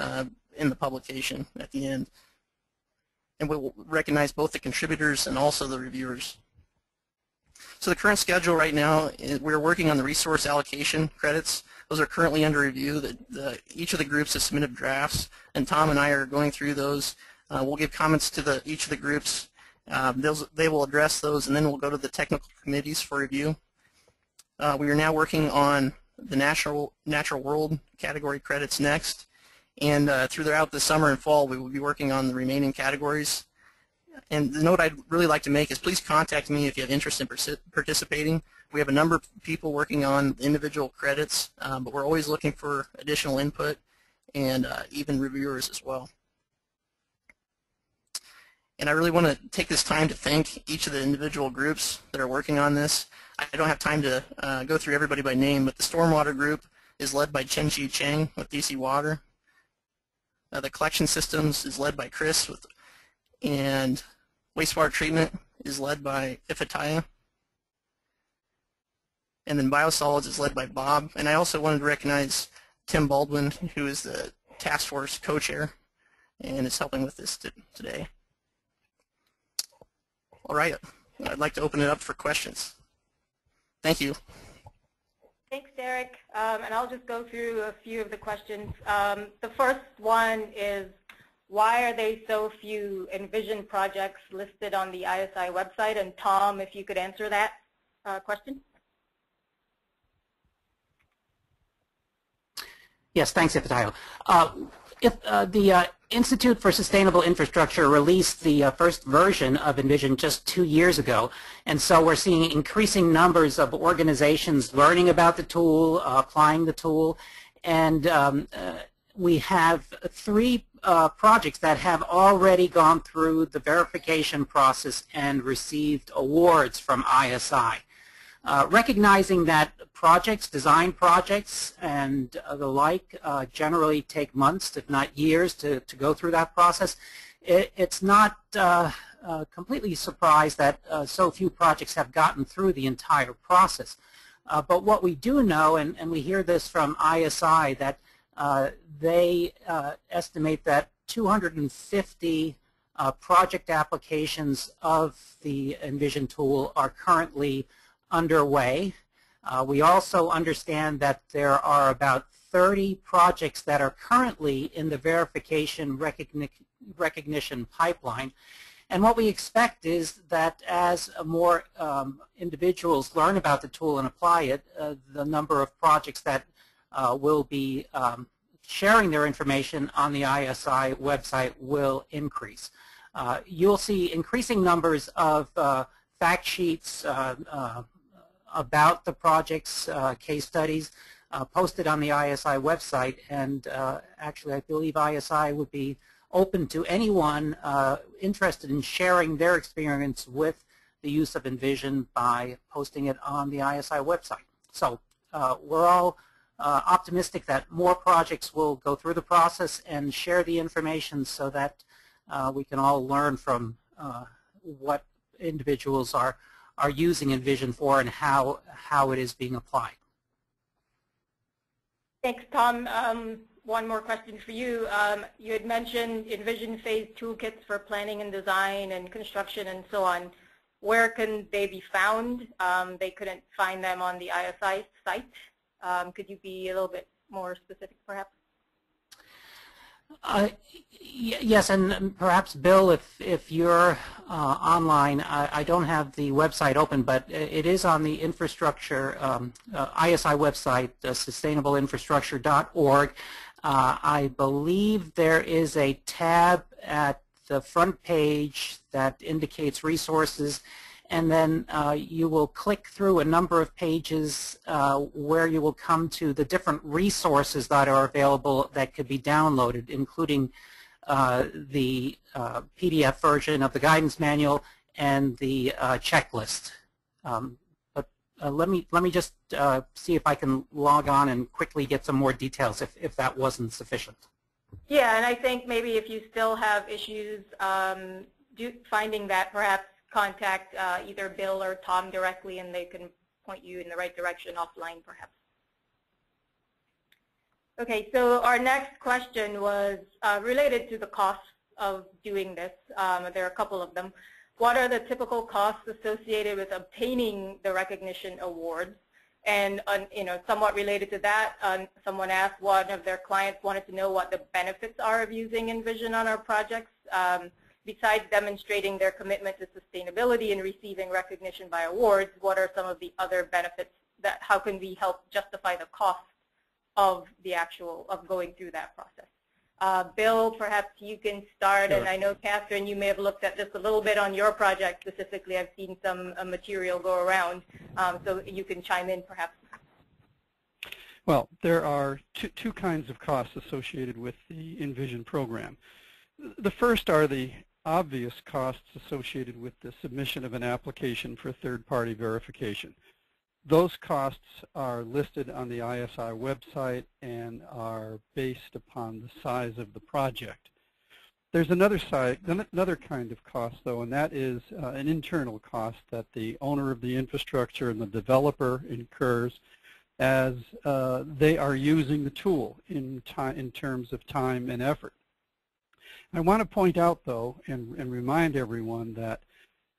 in the publication at the end. And we'll recognize both the contributors and also the reviewers. So the current schedule right now, we're working on the resource allocation credits. Those are currently under review. Each of the groups has submitted drafts, and Tom and I are going through those. We'll give comments to each of the groups. They will address those, and then we'll go to the technical committees for review. We are now working on the natural world category credits next, and throughout the summer and fall, we will be working on the remaining categories. And the note I'd really like to make is please contact me if you have interest in participating. We have a number of people working on individual credits, but we're always looking for additional input and even reviewers as well. And I really want to take this time to thank each of the individual groups that are working on this. I don't have time to go through everybody by name, but the stormwater group is led by Chen-Chi Cheng with DC Water. The collection systems is led by Chris and wastewater treatment is led by Ifitaya. And then biosolids is led by Bob. And I also wanted to recognize Tim Baldwin, who is the task force co-chair and is helping with this today. All right, I'd like to open it up for questions. Thank you. Thanks, Derek. And I'll just go through a few of the questions. The first one is, why are there so few Envision projects listed on the ISI website? And Tom, if you could answer that question. Yes, thanks, Ifitayo. The Institute for Sustainable Infrastructure released the first version of Envision just 2 years ago, and so we're seeing increasing numbers of organizations learning about the tool, applying the tool, and we have 3 projects that have already gone through the verification process and received awards from ISI. Recognizing that design projects and the like generally take months, if not years, to go through that process, it's not completely surprised that so few projects have gotten through the entire process. But what we do know, and we hear this from ISI, that they estimate that 250 project applications of the Envision tool are currently underway. We also understand that there are about 30 projects that are currently in the verification recognition pipeline. And what we expect is that as more individuals learn about the tool and apply it, the number of projects that will be sharing their information on the ISI website will increase. You'll see increasing numbers of fact sheets about the projects, case studies, posted on the ISI website, and actually I believe ISI would be open to anyone interested in sharing their experience with the use of Envision by posting it on the ISI website. So we're all optimistic that more projects will go through the process and share the information so that we can all learn from what individuals are using Envision for and how it is being applied. Thanks, Tom. One more question for you. You had mentioned Envision phase toolkits for planning and design and construction and so on. Where can they be found? They couldn't find them on the ISI site. Could you be a little bit more specific, perhaps? Yes, and perhaps Bill, if you're online, I don't have the website open, but it is on the infrastructure ISI website, sustainableinfrastructure.org. I believe there is a tab at the front page that indicates resources, and then you will click through a number of pages where you will come to the different resources that are available that could be downloaded, including the PDF version of the guidance manual and the checklist. But let me just see if I can log on and quickly get some more details if that wasn't sufficient. Yeah, and I think maybe if you still have issues finding that, perhaps contact either Bill or Tom directly, and they can point you in the right direction offline, perhaps. Okay, so our next question was related to the costs of doing this. There are a couple of them. What are the typical costs associated with obtaining the recognition awards? And somewhat related to that, someone asked, one of their clients wanted to know what the benefits are of using Envision on our projects. Besides demonstrating their commitment to sustainability and receiving recognition by awards, what are some of the other benefits that, how can we help justify the cost of the going through that process? Bill, perhaps you can start, sure. And I know, Catherine, you may have looked at this a little bit on your project specifically. I've seen some material go around, so you can chime in, perhaps. Well, there are two kinds of costs associated with the Envision program. The first are the obvious costs associated with the submission of an application for third-party verification. Those costs are listed on the ISI website and are based upon the size of the project. There's another kind of cost, though, and that is an internal cost that the owner of the infrastructure and the developer incurs as they are using the tool in terms of time and effort. I want to point out, though, and remind everyone that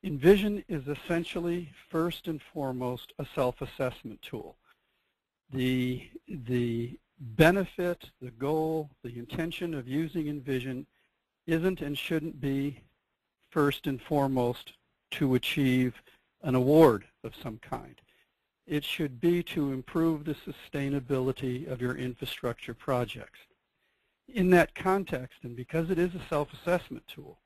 Envision is essentially, first and foremost, a self-assessment tool. The benefit, the goal, the intention of using Envision isn't and shouldn't be, first and foremost, to achieve an award of some kind. It should be to improve the sustainability of your infrastructure projects. In that context, and because it is a self-assessment tool,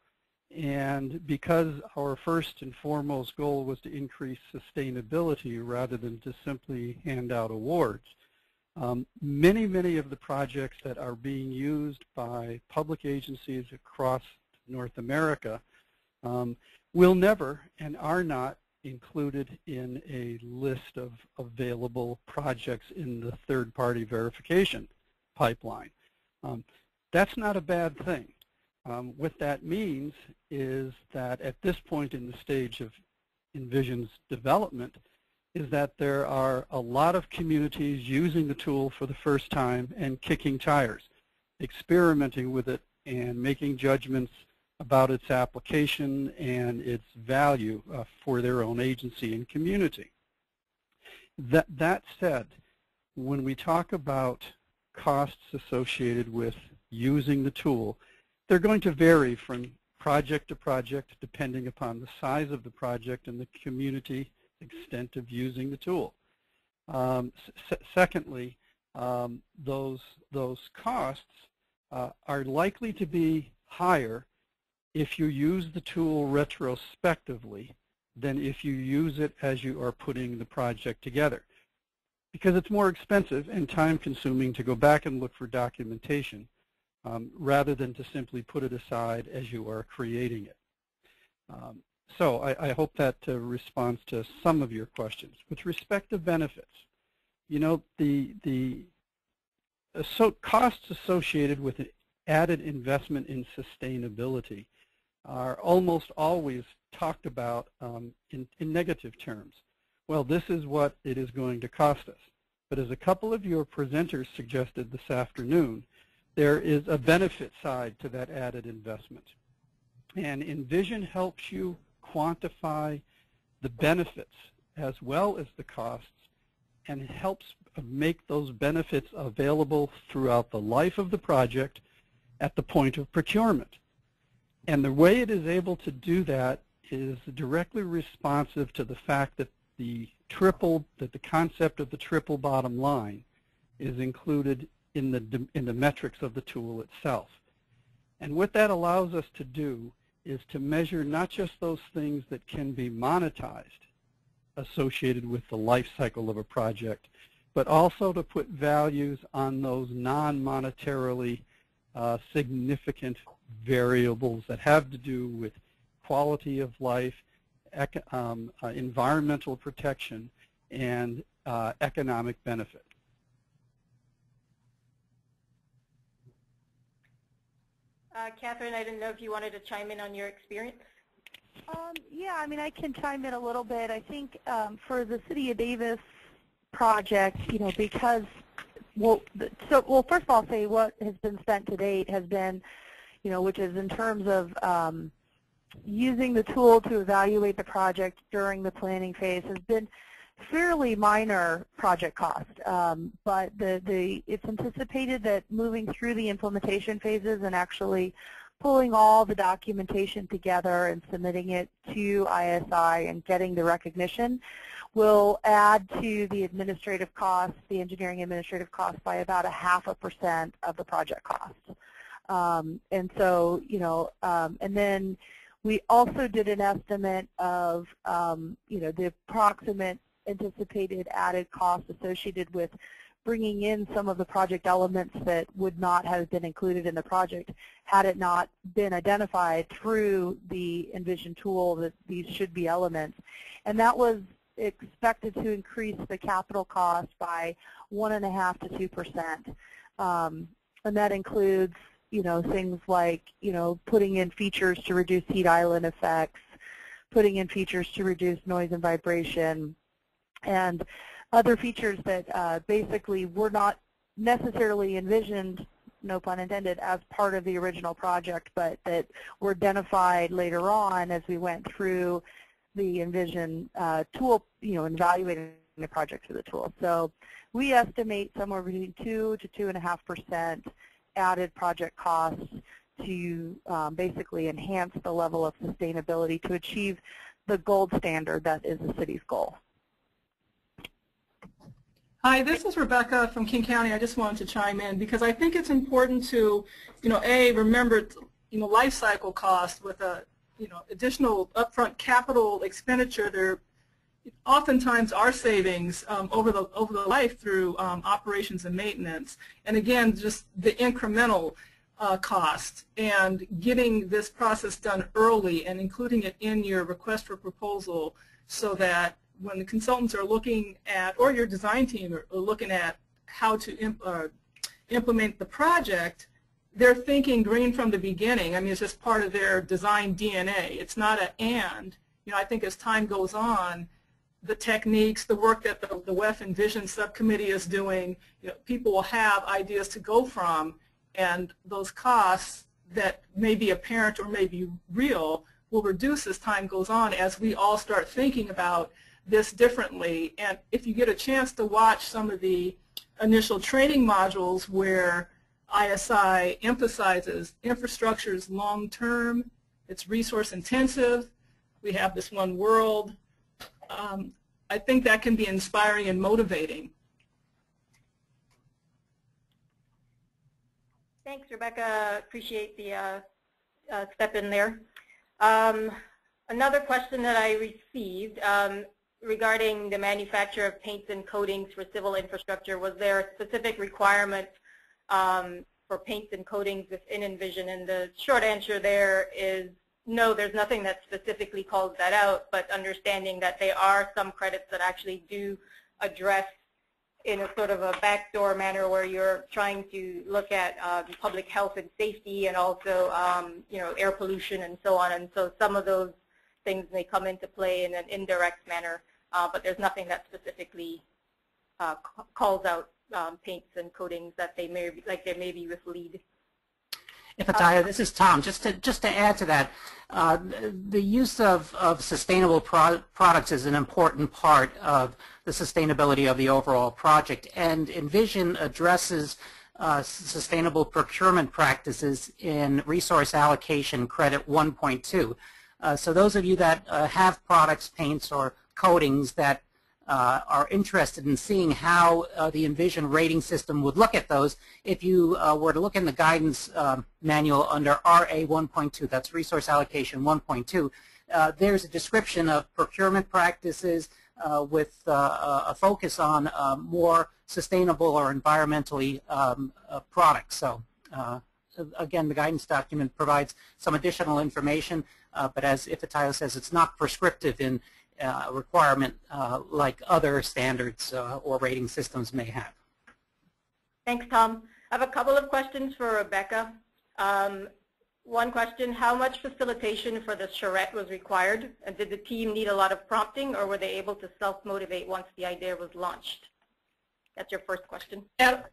and because our first and foremost goal was to increase sustainability rather than to simply hand out awards, many of the projects that are being used by public agencies across North America will never and are not included in a list of available projects in the third-party verification pipeline. That's not a bad thing. What that means is that at this point in the stage of Envision's development is that there are a lot of communities using the tool for the first time and kicking tires, experimenting with it and making judgments about its application and its value for their own agency and community. That said, when we talk about costs associated with using the tool, they're going to vary from project to project depending upon the size of the project and the community extent of using the tool. Secondly, those costs are likely to be higher if you use the tool retrospectively than if you use it as you are putting the project together, because it's more expensive and time-consuming to go back and look for documentation rather than to simply put it aside as you are creating it. So I hope that responds to some of your questions. With respect to benefits, you know, the costs associated with an added investment in sustainability are almost always talked about in negative terms. Well, this is what it is going to cost us. But as a couple of your presenters suggested this afternoon, there is a benefit side to that added investment. And Envision helps you quantify the benefits as well as the costs and helps make those benefits available throughout the life of the project at the point of procurement. And the way it is able to do that is directly responsive to the fact that the concept of the triple bottom line is included in the metrics of the tool itself. And what that allows us to do is to measure not just those things that can be monetized associated with the life cycle of a project, but also to put values on those non-monetarily significant variables that have to do with quality of life, environmental protection, and economic benefit. Catherine, I didn't know if you wanted to chime in on your experience. Yeah, I mean, I can chime in a little bit. I think for the City of Davis project, you know, because, well, first of all, I'll say what has been spent to date has been, you know, which is in terms of using the tool to evaluate the project during the planning phase has been fairly minor project cost, but it's anticipated that moving through the implementation phases and actually pulling all the documentation together and submitting it to ISI and getting the recognition will add to the administrative costs, the engineering administrative costs, by about 0.5% of the project cost. And so, you know, and then we also did an estimate of, you know, the approximate anticipated added costs associated with bringing in some of the project elements that would not have been included in the project had it not been identified through the Envision tool that these should be elements. And that was expected to increase the capital cost by 1.5% to 2%. And that includes, you know, things like, you know, putting in features to reduce heat island effects, putting in features to reduce noise and vibration, and other features that basically were not necessarily envisioned, no pun intended, as part of the original project, but that were identified later on as we went through the Envision tool, you know, evaluating the project through the tool. So we estimate somewhere between 2 to 2.5% added project costs to basically enhance the level of sustainability to achieve the gold standard that is the city's goal. Hi, this is Rebecca from King County. I just wanted to chime in because I think it's important to, you know, remember, you know, life cycle cost with a, you know, additional upfront capital expenditure. There oftentimes are savings over the life through operations and maintenance. And again, just the incremental cost and getting this process done early and including it in your request for proposal so that when the consultants are looking at, or your design team are looking at how to implement the project, they're thinking green from the beginning. I mean, it's just part of their design DNA. It's not an and. You know, I think as time goes on, the techniques, the work that the WEF Envision subcommittee is doing, you know, people will have ideas to go from, and those costs that may be apparent or may be real will reduce as time goes on as we all start thinking about this differently. And if you get a chance to watch some of the initial training modules where ISI emphasizes infrastructure is long-term, it's resource intensive, we have this one world, I think that can be inspiring and motivating. Thanks, Rebecca. Appreciate the step in there. Another question that I received regarding the manufacture of paints and coatings for civil infrastructure, was there a specific requirement for paints and coatings within Envision? And the short answer there is no, there's nothing that specifically calls that out, but understanding that there are some credits that actually do address in a sort of a backdoor manner where you're trying to look at public health and safety and also you know, air pollution and so on. And so some of those things may come into play in an indirect manner, but there's nothing that specifically calls out paints and coatings that they may be, like they may be with lead. Ifitaya, this is Tom. Just to add to that, the use of sustainable products is an important part of the sustainability of the overall project, and Envision addresses sustainable procurement practices in resource allocation credit 1.2. So those of you that have products, paints, or coatings that are interested in seeing how the Envision rating system would look at those, if you were to look in the guidance manual under RA 1.2, that's Resource Allocation 1.2, there's a description of procurement practices with a focus on more sustainable or environmentally products. So again, the guidance document provides some additional information, but as Ifitaya says, it's not prescriptive in requirement like other standards or rating systems may have. Thanks, Tom. I have a couple of questions for Rebecca. One question, how much facilitation for the charrette was required? And did the team need a lot of prompting, or were they able to self-motivate once the idea was launched? That's your first question. At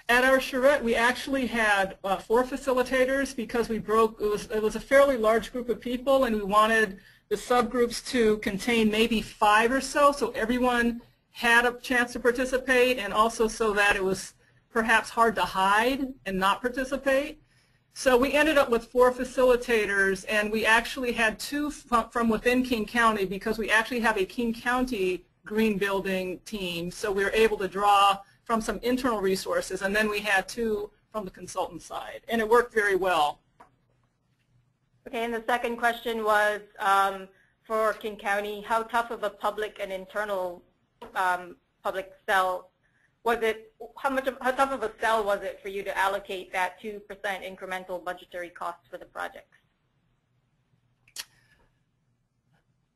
our charrette, we actually had 4 facilitators because we broke, it was a fairly large group of people, and we wanted the subgroups to contain maybe 5 or so everyone had a chance to participate, and also so that it was perhaps hard to hide and not participate. So we ended up with 4 facilitators, and we actually had 2 from within King County because we actually have a King County green building team, so we were able to draw from some internal resources, and then we had 2 from the consultant side, and it worked very well. Okay, and the second question was for King County, how tough of a public and internal public sell was it? How tough of a sell was it for you to allocate that 2% incremental budgetary cost for the project?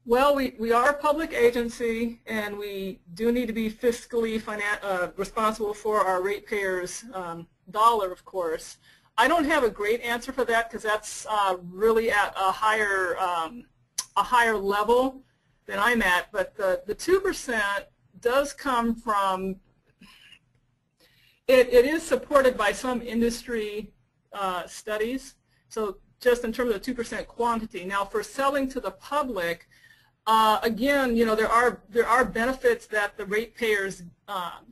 Well, we are a public agency, and we do need to be fiscally responsible for our ratepayers' dollar, of course. I don't have a great answer for that because that's really at a higher level than I'm at. But the 2% does come from, it is supported by some industry studies. So just in terms of the 2% quantity. Now for selling to the public, again, you know, there are benefits that the ratepayers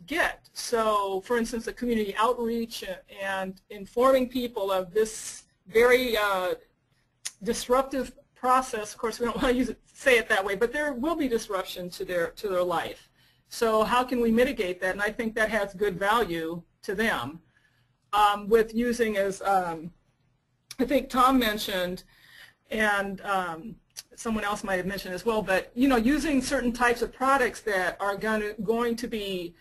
get. So, for instance, the community outreach and informing people of this very disruptive process. Of course, we don't want to say it that way, but there will be disruption to their life. So, how can we mitigate that? And I think that has good value to them. With using, as I think Tom mentioned, and someone else might have mentioned as well, but you know, using certain types of products that are going to be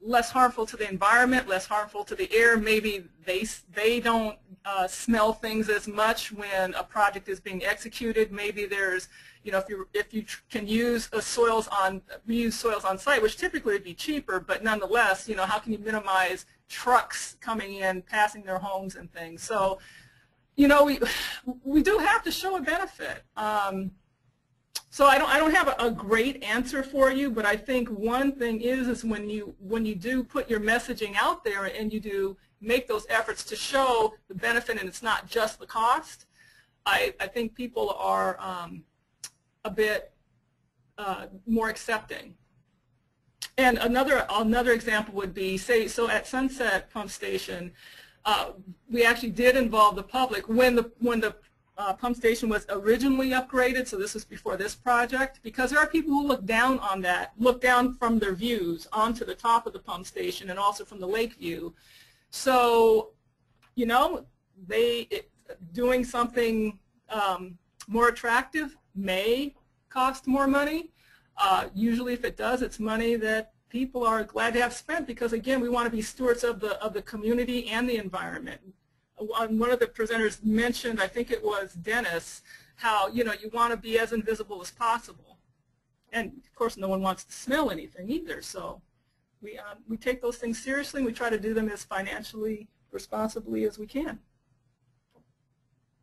less harmful to the environment, less harmful to the air. Maybe they don't smell things as much when a project is being executed. Maybe there's, you know, if you can use reuse soils on site, which typically would be cheaper, but nonetheless, you know, how can you minimize trucks coming in, passing their homes and things? So, you know, we do have to show a benefit. So I don't have a great answer for you, but I think one thing is when you do put your messaging out there and you do make those efforts to show the benefit, and it's not just the cost, I think people are a bit more accepting. And another example would be, say, so at Sunset Pump Station, we actually did involve the public when the pump station was originally upgraded. So this was before this project, because there are people who look down on that, look down from their views onto the top of the pump station and also from the lake view. So, you know, doing something more attractive may cost more money. Usually if it does, it's money that people are glad to have spent, because again, we want to be stewards of the community and the environment. One of the presenters mentioned, I think it was Dennis, how, you know, you want to be as invisible as possible. And of course no one wants to smell anything either, so we take those things seriously, and we try to do them as financially responsibly as we can.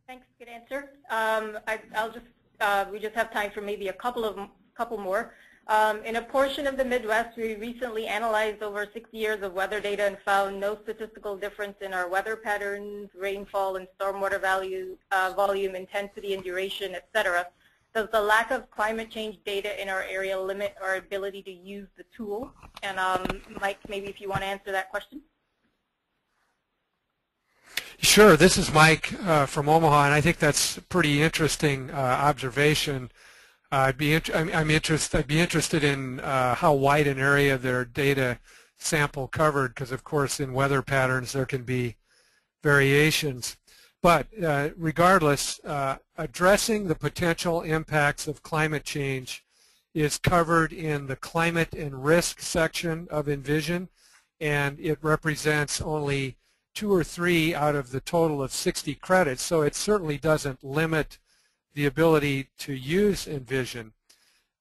Thanks, good answer. We just have time for maybe a couple more. In a portion of the Midwest, we recently analyzed over 60 years of weather data and found no statistical difference in our weather patterns, rainfall and stormwater volume, intensity and duration, etc. Does the lack of climate change data in our area limit our ability to use the tool? And Mike, maybe if you want to answer that question. Sure. This is Mike from Omaha, and I think that's a pretty interesting observation. I'd be interested in how wide an area their data sample covered, because of course in weather patterns there can be variations. But regardless, addressing the potential impacts of climate change is covered in the climate and risk section of Envision, and it represents only 2 or 3 out of the total of 60 credits, so it certainly doesn't limit the ability to use Envision.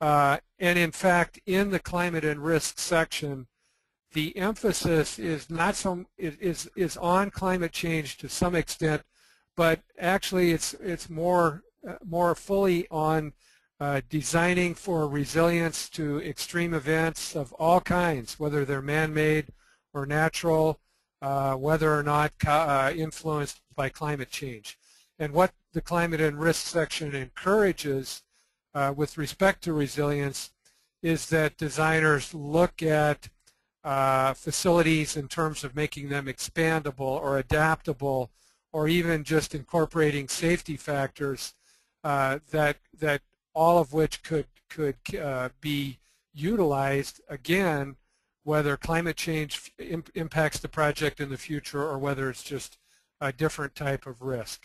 And in fact, in the climate and risk section, the emphasis is not is on climate change to some extent, but actually it's more fully on designing for resilience to extreme events of all kinds, whether they're man-made or natural, whether or not influenced by climate change. And what the climate and risk section encourages with respect to resilience is that designers look at facilities in terms of making them expandable or adaptable, or even just incorporating safety factors that all of which could be utilized, again, whether climate change impacts the project in the future or whether it's just a different type of risk.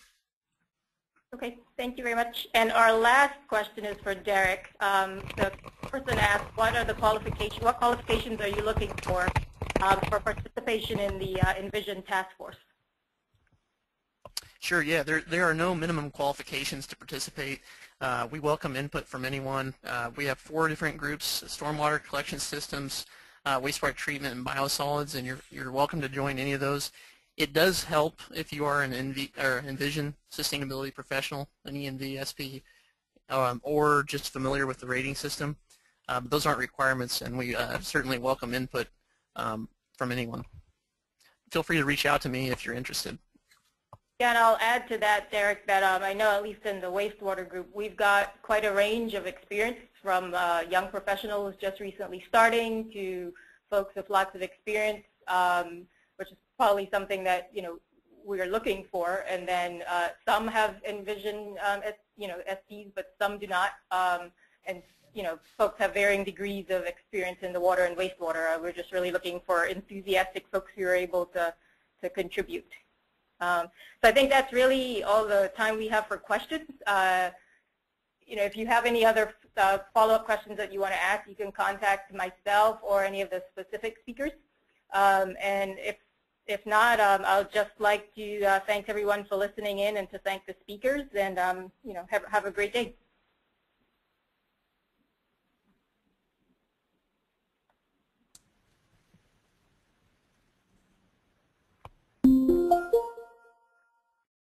Okay, thank you very much. And our last question is for Derek. The person asked, what qualifications are you looking for participation in the Envision task force? Sure, yeah, there are no minimum qualifications to participate. We welcome input from anyone. We have 4 different groups: stormwater collection systems, wastewater treatment, and biosolids, and you're welcome to join any of those. It does help if you are an Envision sustainability professional, an ENV, SP, or just familiar with the rating system. Those aren't requirements, and we certainly welcome input from anyone. Feel free to reach out to me if you're interested. Yeah, and I'll add to that, Derek, that I know at least in the wastewater group, we've got quite a range of experience, from young professionals just recently starting to folks with lots of experience, which is probably something that, you know, we're looking for. And then some have Envision, SPs, but some do not. And you know, folks have varying degrees of experience in the water and wastewater. We're just really looking for enthusiastic folks who are able to contribute. So I think that's really all the time we have for questions. You know, if you have any other follow-up questions that you want to ask, you can contact myself or any of the specific speakers. And if not, I'll just like to thank everyone for listening in, and to thank the speakers, and you know, have a great day.